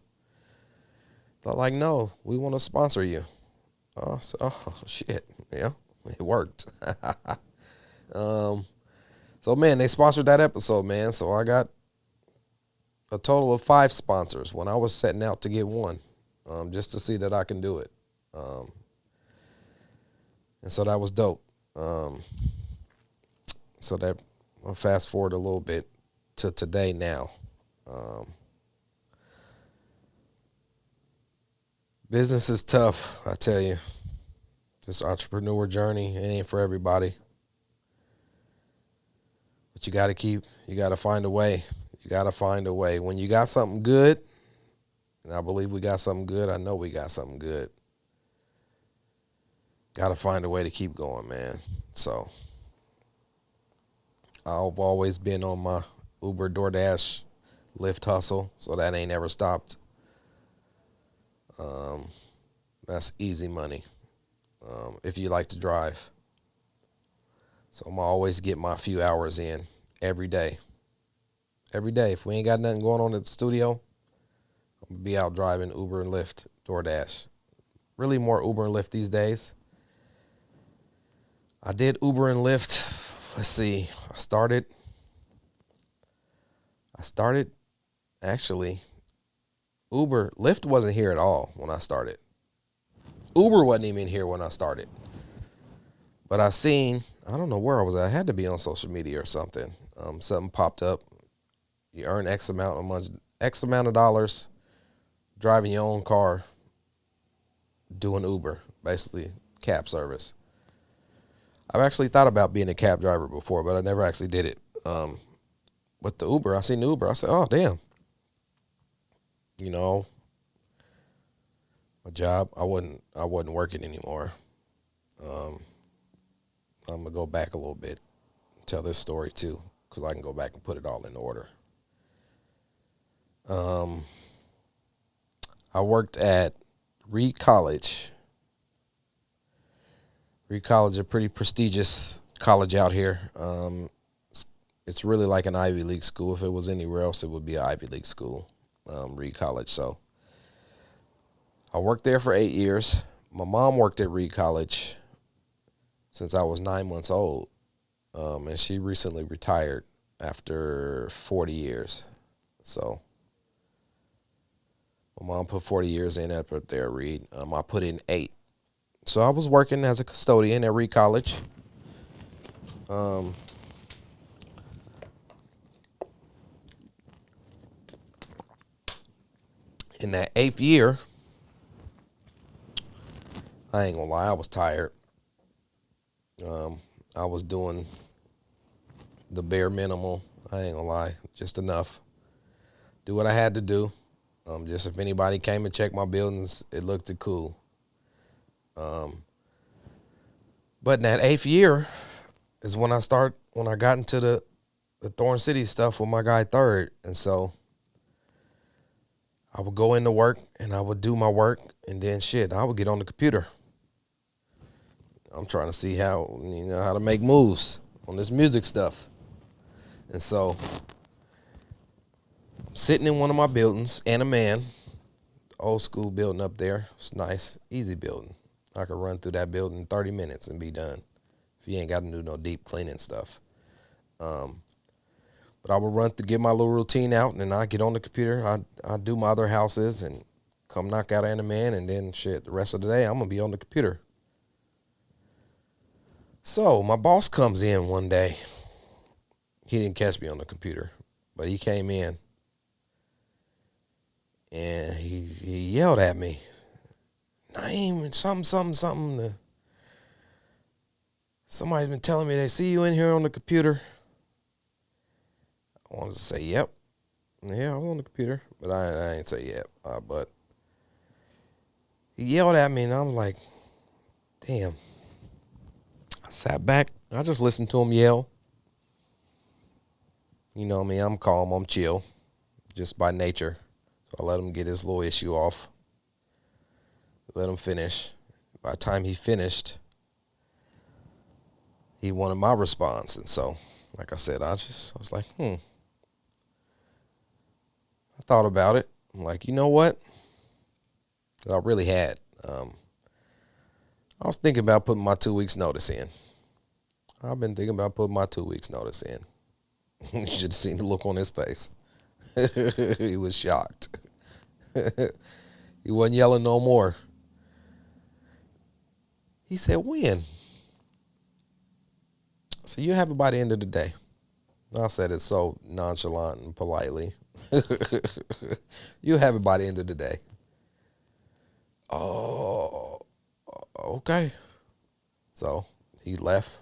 They're like, no, we want to sponsor you. Oh shit, yeah, it worked. So man, they sponsored that episode, man. So I got a total of 5 sponsors when I was setting out to get one, just to see that I can do it. And so that was dope. So that, I'll fast forward a little bit to today now. Business is tough, I tell you. This entrepreneur journey, it ain't for everybody. But you got to find a way. You got to find a way. When you got something good, and I believe we got something good, I know we got something good. Got to find a way to keep going, man. So I've always been on my Uber, DoorDash, Lyft hustle, so that ain't ever stopped. That's easy money if you like to drive. So I'm always get my few hours in every day. Every day. If we ain't got nothing going on at the studio, I'm going to be out driving Uber and Lyft, DoorDash. Really more Uber and Lyft these days. I did Uber and Lyft. Let's see. I started actually, Lyft wasn't here at all when I started. Uber wasn't even here when I started. But I don't know where I was at. I had to be on social media or something. Something popped up. You earn X amount of dollars driving your own car, doing Uber, basically cab service. I've actually thought about being a cab driver before, but I never actually did it. With the Uber, I seen the Uber. I said, oh, damn. You know, my job, I wasn't working anymore. I'm going to go back a little bit, tell this story too, because I can go back and put it all in order. I worked at Reed College. Reed College, a pretty prestigious college out here. It's really like an Ivy League school. If it was anywhere else, it would be an Ivy League school, Reed College. So I worked there for 8 years. My mom worked at Reed College since I was 9 months old, and she recently retired after 40 years. So my mom put 40 years in up there at Reed. I put in 8. So I was working as a custodian at Reed College. In that 8th year, I ain't gonna lie, I was tired. I was doing the bare minimal. I ain't gonna lie, just enough. Do what I had to do. Just if anybody came and checked my buildings, it looked cool. But in that 8th year is when I got into the Thorn City stuff with my guy Third. And so I would go into work and I would do my work, and then I would get on the computer. I'm trying to see how to make moves on this music stuff. And so I'm sitting in one of my buildings, and a man, old school building up there. It's nice, easy building. I could run through that building in 30 minutes and be done if you ain't got to do no deep cleaning stuff. But I would run to get my little routine out, and then I get on the computer. I do my other houses and come knock out Anna Man, and then the rest of the day I'm going to be on the computer. So my boss comes in one day. He didn't catch me on the computer, but he came in, and he yelled at me. Naeem, something. Somebody's been telling me they see you in here on the computer. I wanted to say, yep. Yeah, I was on the computer, but I ain't say yep. But he yelled at me, and I was like, damn. I sat back. I just listened to him yell. You know me, I'm calm, I'm chill, just by nature. So I let him get his little issue off. let him finish. By the time he finished, he wanted my response. And so, like I said, I was like, I thought about it. I'm like, you know what? I really had. I was thinking about putting my 2 weeks notice in. I've been thinking about putting my 2 weeks notice in. You should have seen the look on his face. He was shocked. He wasn't yelling no more. He said, when? So you have it by the end of the day. I said it so nonchalant and politely. You have it by the end of the day. Oh, okay. So he left.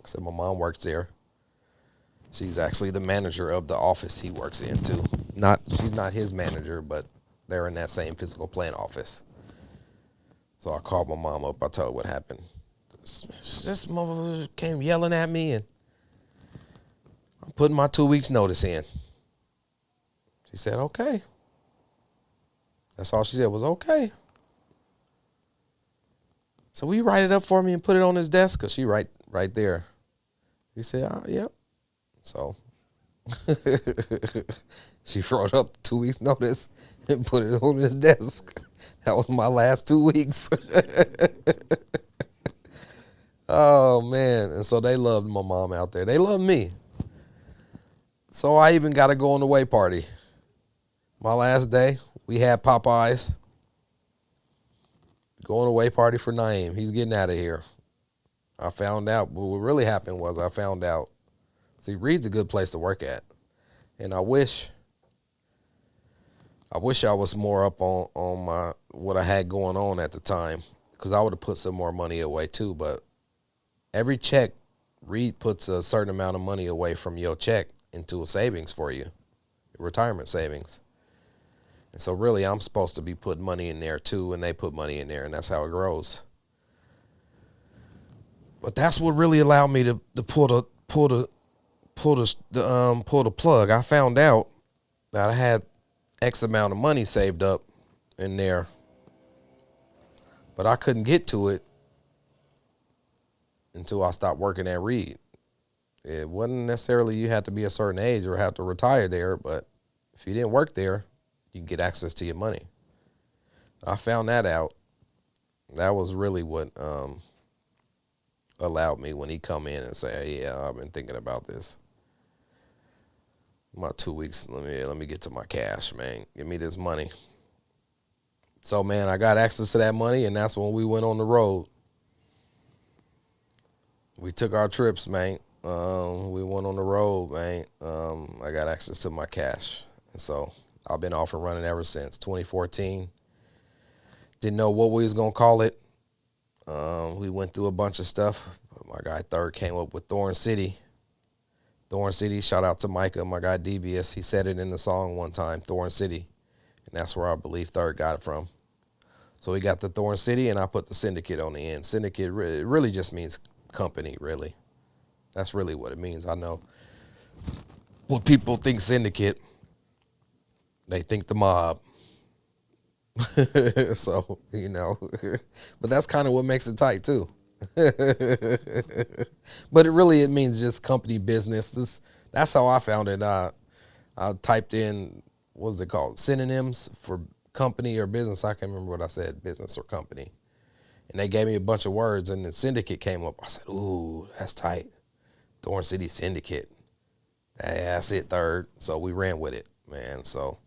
I said, my mom works there. She's actually the manager of the office he works in too. She's not his manager, but they're in that same physical plant office. So I called my mom up. I told her what happened. This motherfucker came yelling at me, and I'm putting my 2 weeks notice in. She said, okay. That's all she said was, okay. So will you write it up for me and put it on his desk? Because she right there. He said, yep. So she wrote up 2 weeks notice and put it on his desk. That was my last 2 weeks. Oh, man. And so they loved my mom out there. They loved me. So I even got to go on the way party. My last day, we had Popeyes. Going away party for Naeem. He's getting out of here. I found out. What really happened was I found out. See, Reed's a good place to work at. And I wish I was more up on my what I had going on at the time, because I would have put some more money away too. But every check, Reed puts a certain amount of money away from your check into a savings for you, retirement savings. And so really I'm supposed to be putting money in there too, and they put money in there, and that's how it grows. But that's what really allowed me to pull the plug. I found out that I had X amount of money saved up in there, but I couldn't get to it until I stopped working at Reed. It wasn't necessarily you had to be a certain age or have to retire there, but if you didn't work there, you can get access to your money. I found that out. That was really what allowed me when he come in and say, hey, yeah, I've been thinking about this. My 2 weeks, let me get to my cash, man. Give me this money. So, man, I got access to that money, and that's when we went on the road. We took our trips, man. We went on the road, man. I got access to my cash. And so I've been off and running ever since 2014. Didn't know what we was going to call it. We went through a bunch of stuff. My guy Thorn came up with Thorn City. Thorn City, shout out to Micah, my guy Devious. He said it in the song one time, Thorn City. And that's where I believe Thorn got it from. So we got the Thorn City, and I put the Syndicate on the end. Syndicate really just means company, really. That's really what it means. I know when people think syndicate, they think the mob. So, you know, but that's kind of what makes it tight too. But it means just company business. That's how I found it. I typed in, what was it called? Synonyms for company or business. I can't remember what I said, business or company. And they gave me a bunch of words, and the Syndicate came up. I said, ooh, that's tight. Thorn City Syndicate. Hey, that's it, Third. So we ran with it, man. So,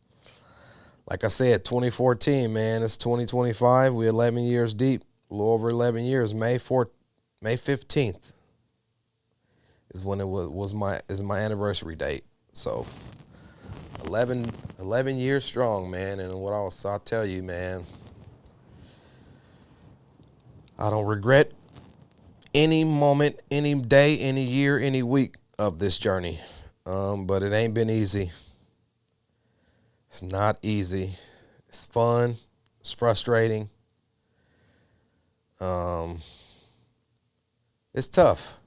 like I said, 2014, man. It's 2025. We're 11 years deep. A little over 11 years. May 15th is when it was my anniversary date. So 11 years strong, man. And I'll tell you, man, I don't regret any moment, any day, any year, any week of this journey. But it ain't been easy. It's not easy. It's fun. It's frustrating. It's tough.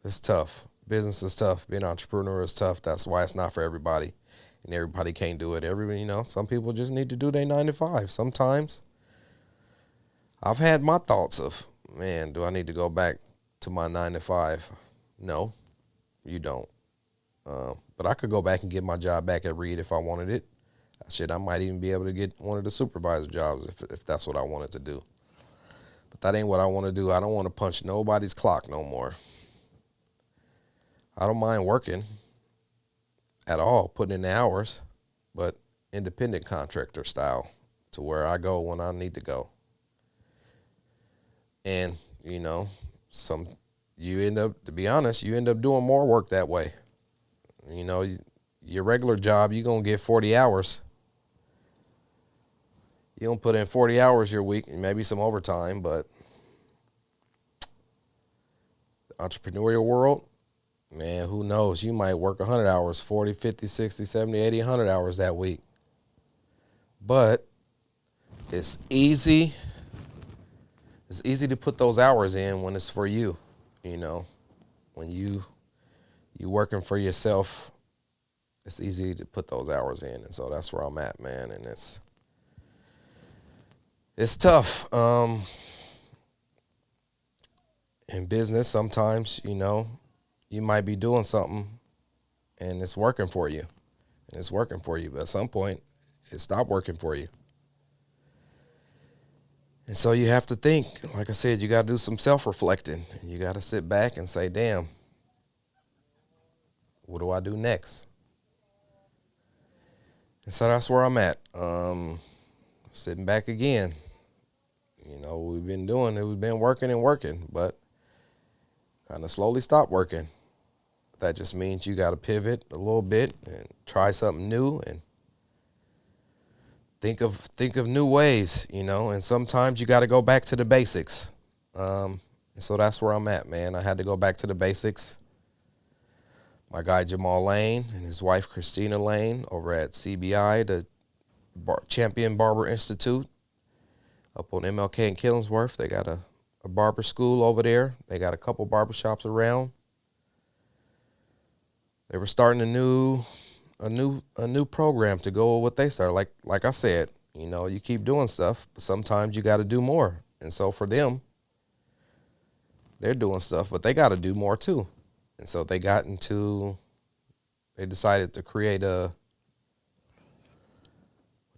It's tough. Business is tough. Being an entrepreneur is tough. That's why it's not for everybody. And everybody can't do it. Some people just need to do their 9 to 5. Sometimes I've had my thoughts of, man, do I need to go back to my 9 to 5? No, you don't. But I could go back and get my job back at Reed if I wanted it. Shit, I might even be able to get one of the supervisor jobs if that's what I wanted to do. But that ain't what I want to do. I don't want to punch nobody's clock no more. I don't mind working at all, putting in the hours, but independent contractor style to where I go when I need to go. And, you know, to be honest, you end up doing more work that way. You know, your regular job, you're going to get 40 hours. You don't put in 40 hours your week, maybe some overtime, but the entrepreneurial world, man, who knows? You might work 100 hours, 40, 50, 60, 70, 80, 100 hours that week. But it's easy. It's easy to put those hours in when it's for you, you know. When you working for yourself, it's easy to put those hours in. And so that's where I'm at, man, and it's tough. In business, sometimes, you know, you might be doing something and it's working for you. And it's working for you. But at some point, it stopped working for you. And so you have to think, like I said, you got to do some self-reflecting. You got to sit back and say, damn, what do I do next? And so that's where I'm at. Sitting back again. You know, we've been working and working, but kind of slowly stopped working. That just means you got to pivot a little bit and try something new and think of new ways, you know. And sometimes you got to go back to the basics. And so that's where I'm at, man. I had to go back to the basics. My guy Jamal Lane and his wife Christina Lane over at CBI, the Champion Barber Institute, up on MLK in Killingworth. They got a barber school over there. They got a couple barber shops around. They were starting a new program to go with what they started. Like I said, you know, you keep doing stuff, but sometimes you got to do more. And so for them, they're doing stuff, but they got to do more too. And so they decided to create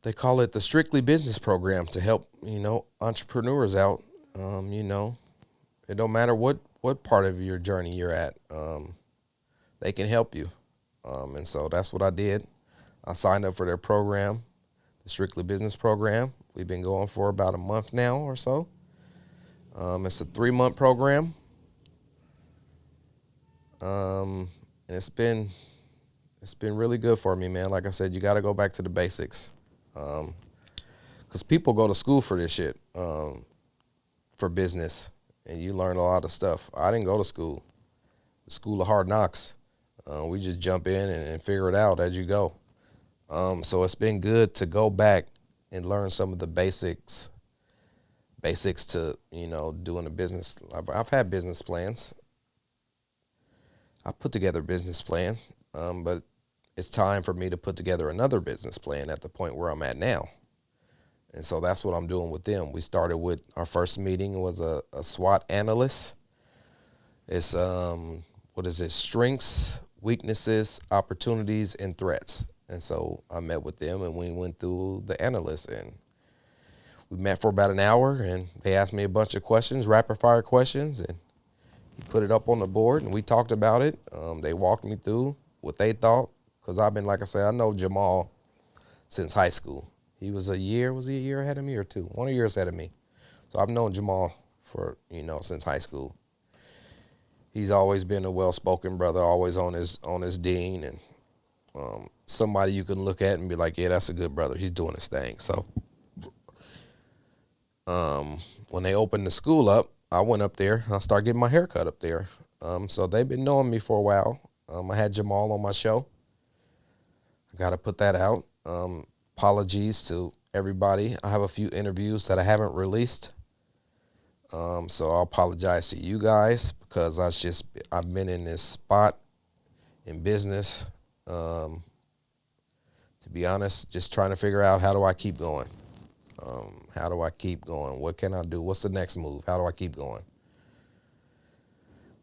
they call it the Strictly Business Program to help, you know, entrepreneurs out. You know, it don't matter what part of your journey you're at. They can help you. And so that's what I did. I signed up for their program, the Strictly Business Program. We've been going for about a month now or so. It's a 3-month program. And it's been really good for me, man. Like I said, you got to go back to the basics. Because people go to school for this shit, for business, and you learn a lot of stuff. I didn't go to school. The school of hard knocks. We just jump in and figure it out as you go. So it's been good to go back and learn some of the basics to, you know, doing a business. I've had business plans. I put together a business plan, but it's time for me to put together another business plan at the point where I'm at now. And so that's what I'm doing with them. We started with our first meeting was a SWOT analyst. It's, what is it? Strengths, weaknesses, opportunities, and threats. And so I met with them and we went through the analyst, and we met for about an hour and they asked me a bunch of questions, rapid fire questions, and he put it up on the board and we talked about it. They walked me through what they thought, because I've been, like I said, I know Jamal since high school. Was he a year ahead of me or 2? 1 year ahead of me. So I've known Jamal for, you know, since high school. He's always been a well-spoken brother, always on his dean, and somebody you can look at and be like, yeah, that's a good brother. He's doing his thing. So when they opened the school up, I went up there. I started getting my hair cut up there. So they've been knowing me for a while. I had Jamal on my show. I got to put that out. Apologies to everybody. I have a few interviews that I haven't released. So I'll apologize to you guys, because I've been in this spot in business, to be honest, just trying to figure out how do I keep going. How do I keep going? What can I do? What's the next move? How do I keep going?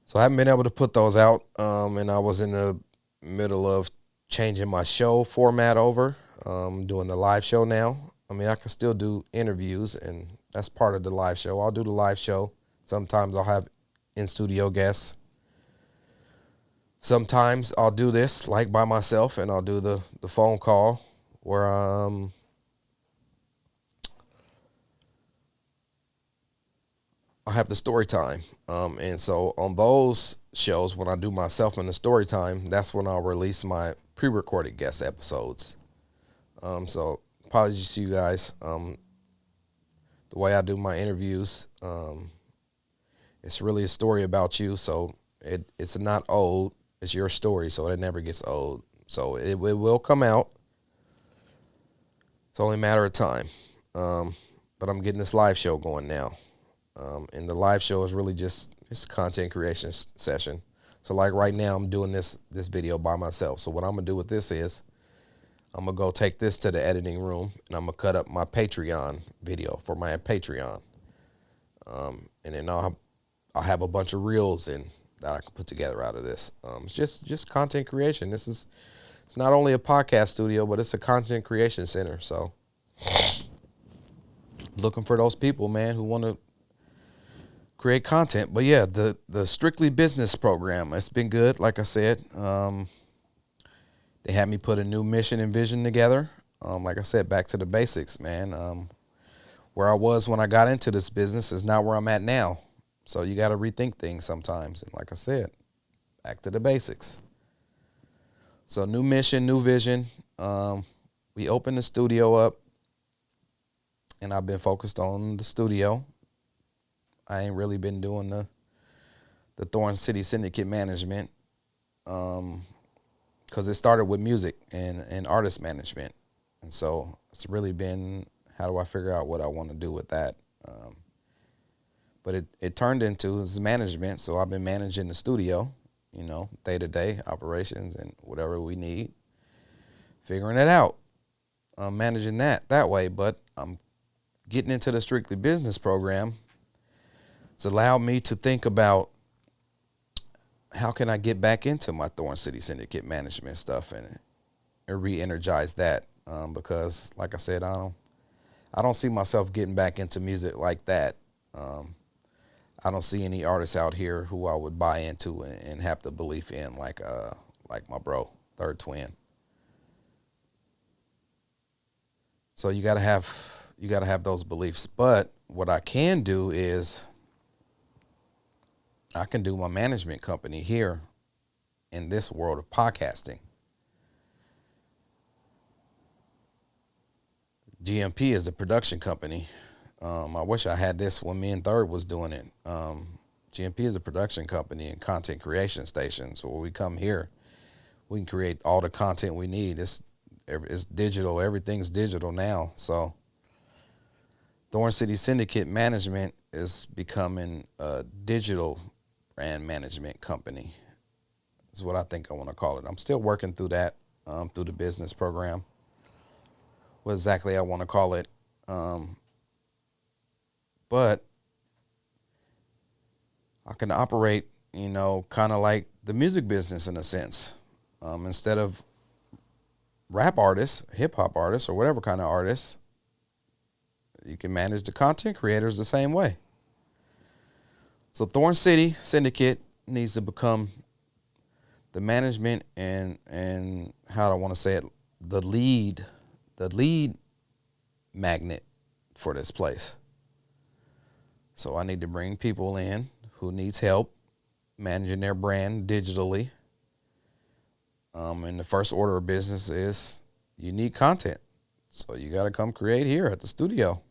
So I haven't been able to put those out, and I was in the middle of changing my show format over, doing the live show now. I mean, I can still do interviews, and that's part of the live show. I'll do the live show. Sometimes I'll have in-studio guests. Sometimes I'll do this like by myself, and I'll do the phone call where I'll have the story time. And so on those shows, when I do myself in the story time, that's when I'll release my pre-recorded guest episodes. So apologies to you guys. The way I do my interviews, it's really a story about you. So it's not old. It's your story, so it never gets old. So it will come out. It's only a matter of time. But I'm getting this live show going now. And the live show is really just it's a content creation session. So like right now, I'm doing this video by myself. So what I'm gonna do with this is I'm gonna go take this to the editing room, and I'm gonna cut up my Patreon video for my Patreon. And then I'll have a bunch of reels in that I can put together out of this. It's just content creation. It's not only a podcast studio, but it's a content creation center. So looking for those people, man, who want to create content. But yeah, the Strictly Business program, it's been good. Like I said, they had me put a new mission and vision together. Like I said, back to the basics, man. Where I was when I got into this business is not where I'm at now. So you got to rethink things sometimes. And like I said, back to the basics. So new mission, new vision. We opened the studio up, and I've been focused on the studio. I ain't really been doing the Thorn City Syndicate management, because it started with music and artist management. And so it's really been, how do I figure out what I want to do with that? But it turned into this management, so I've been managing the studio, day-to-day operations and whatever we need, figuring it out. I'm managing that way, but I'm getting into the Strictly Business program. It's allowed me to think about how can I get back into my Thorn City Syndicate management stuff and re-energize that, because, like I said, I don't see myself getting back into music like that. I don't see any artists out here who I would buy into and have the belief in, like my bro, Third Twin. So you gotta have those beliefs. But what I can do is I can do my management company here in this world of podcasting. GMP is a production company. I wish I had this when me and Third was doing it. GMP is a production company and content creation station. So when we come here, we can create all the content we need. It's digital. Everything's digital now. So Thorn City Syndicate Management is becoming a digital brand management company. Is what I think I want to call it. I'm still working through that, through the business program. What exactly I want to call it. But I can operate, kind of like the music business in a sense. Instead of rap artists, hip hop artists, or whatever kind of artists, you can manage the content creators the same way. So Thorn City Syndicate needs to become the management and how do I want to say it, the lead magnet for this place. So I need to bring people in who needs help managing their brand digitally. And the first order of business is you need content. So you got to come create here at the studio.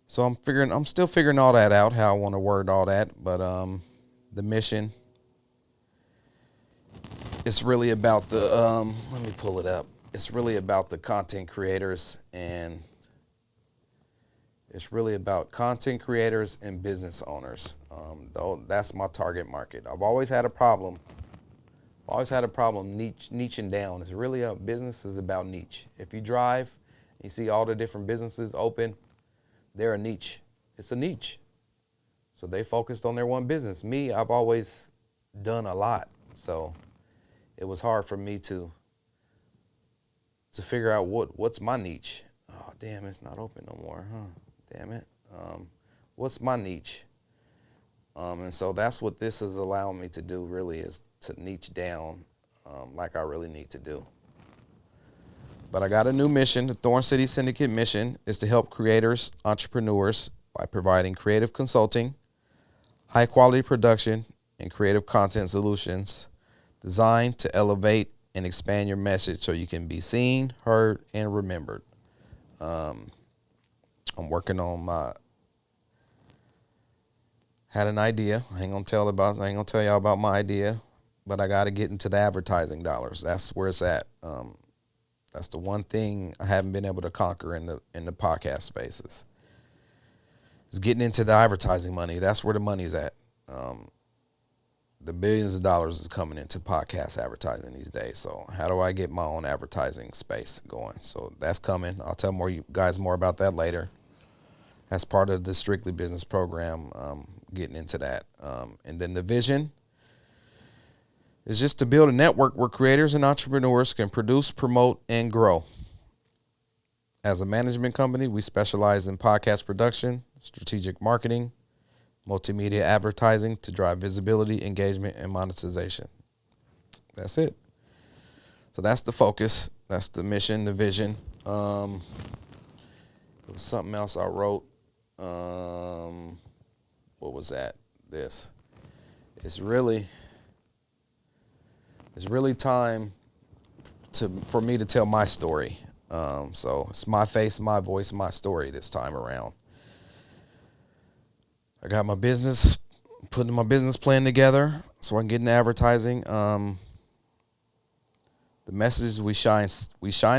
So I'm still figuring all that out, how I want to word all that. But the mission, it's really about the, let me pull it up. It's really about the content creators, and it's really about content creators and business owners. Though that's my target market. I've always had a problem. Niching down. It's really business is about niche. If you drive You see all the different businesses open, they're a niche. It's a niche. So they focused on their one business. Me, I've always done a lot. So it was hard for me to figure out what's my niche. Oh, damn, it's not open no more, huh? Damn it. What's my niche? And so that's what this is allowing me to do, really, is to niche down like I really need to do. But I got a new mission. The Thorn City Syndicate mission is to help creators, entrepreneurs by providing creative consulting, high quality production, and creative content solutions designed to elevate and expand your message so you can be seen, heard, and remembered. I'm working on had an idea. I ain't gonna tell y'all about my idea, but I got to get into the advertising dollars. That's where it's at. That's the one thing I haven't been able to conquer in the podcast spaces. Is getting into the advertising money. That's where the money's at. The billions of dollars is coming into podcast advertising these days. So how do I get my own advertising space going? So that's coming. I'll tell you guys more about that later. That's part of the Strictly Business program, getting into that. And then the vision is just to build a network where creators and entrepreneurs can produce, promote, and grow. As a management company, we specialize in podcast production, strategic marketing, multimedia advertising to drive visibility, engagement, and monetization. That's it. So that's the focus. That's the mission, the vision. There was something else I wrote. What was that? This. It's really time for me to tell my story. So it's my face, my voice, my story this time around. I got my business, putting my business plan together so I can get into advertising. The message is we shine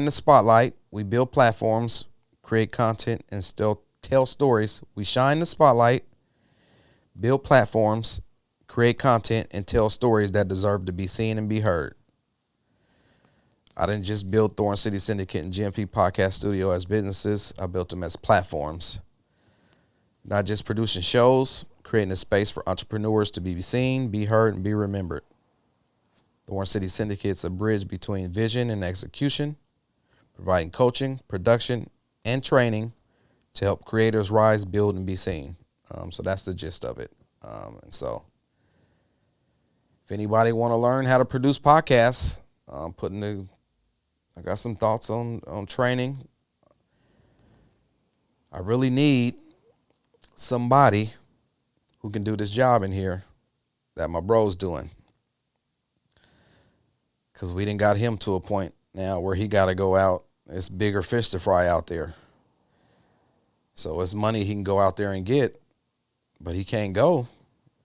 the spotlight, we build platforms, create content, and still tell stories. We shine the spotlight, build platforms, create content, and tell stories that deserve to be seen and be heard. I didn't just build Thorn City Syndicate and GMP Podcast Studio as businesses. I built them as platforms. Not just producing shows, creating a space for entrepreneurs to be seen, be heard, and be remembered. Thorn City Syndicate is a bridge between vision and execution, providing coaching, production, and training to help creators rise, build, and be seen. So that's the gist of it. And so if anybody want to learn how to produce podcasts, I got some thoughts on training. I really need somebody who can do this job in here that my bro's doing. Because we done got him to a point now where he got to go out. It's bigger fish to fry out there. So it's money he can go out there and get, but he can't go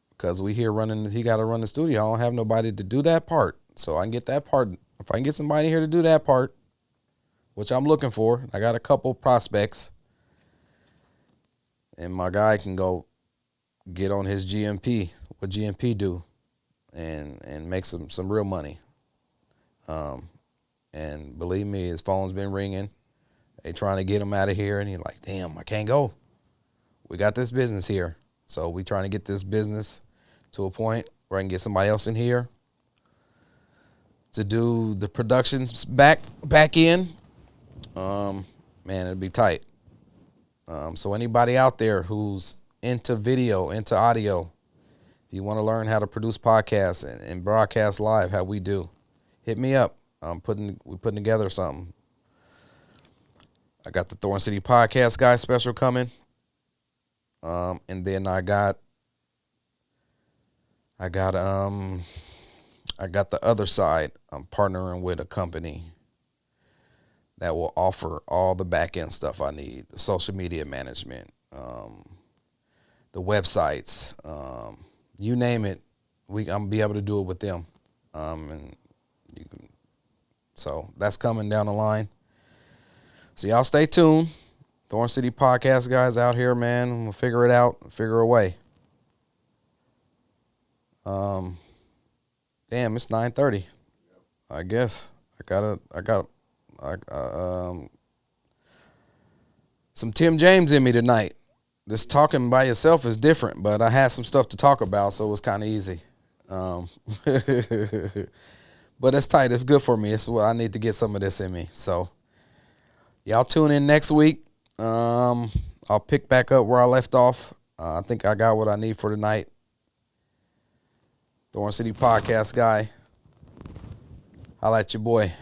because he got to run the studio. I don't have nobody to do that part. So I can get that part. If I can get somebody here to do that part, which I'm looking for, I got a couple prospects, and my guy can go get on his GMP, what GMP do, and make some real money. And believe me, his phone's been ringing. They trying to get him out of here, and he's like, damn, I can't go. We got this business here. So we trying to get this business to a point where I can get somebody else in here to do the productions back in. Man, it'd be tight. So anybody out there who's into video, into audio, if you want to learn how to produce podcasts and broadcast live, how we do, hit me up. We're putting together something. I got the Thorn City Podcast Guy special coming. And then I got the other side. I'm partnering with a company that will offer all the back end stuff I need, the social media management, the websites, you name it. I'm gonna be able to do it with them. So that's coming down the line. So y'all stay tuned. Thorn City Podcast Guys out here, man. We'll figure it out, figure a way. Damn, it's 9:30. some Tim James in me tonight. This talking by yourself is different, but I had some stuff to talk about, so it was kind of easy. But it's tight. It's good for me. It's what I need to get some of this in me. So y'all tune in next week. I'll pick back up where I left off. I think I got what I need for tonight. Thorn City Podcast guy. Holla at your boy.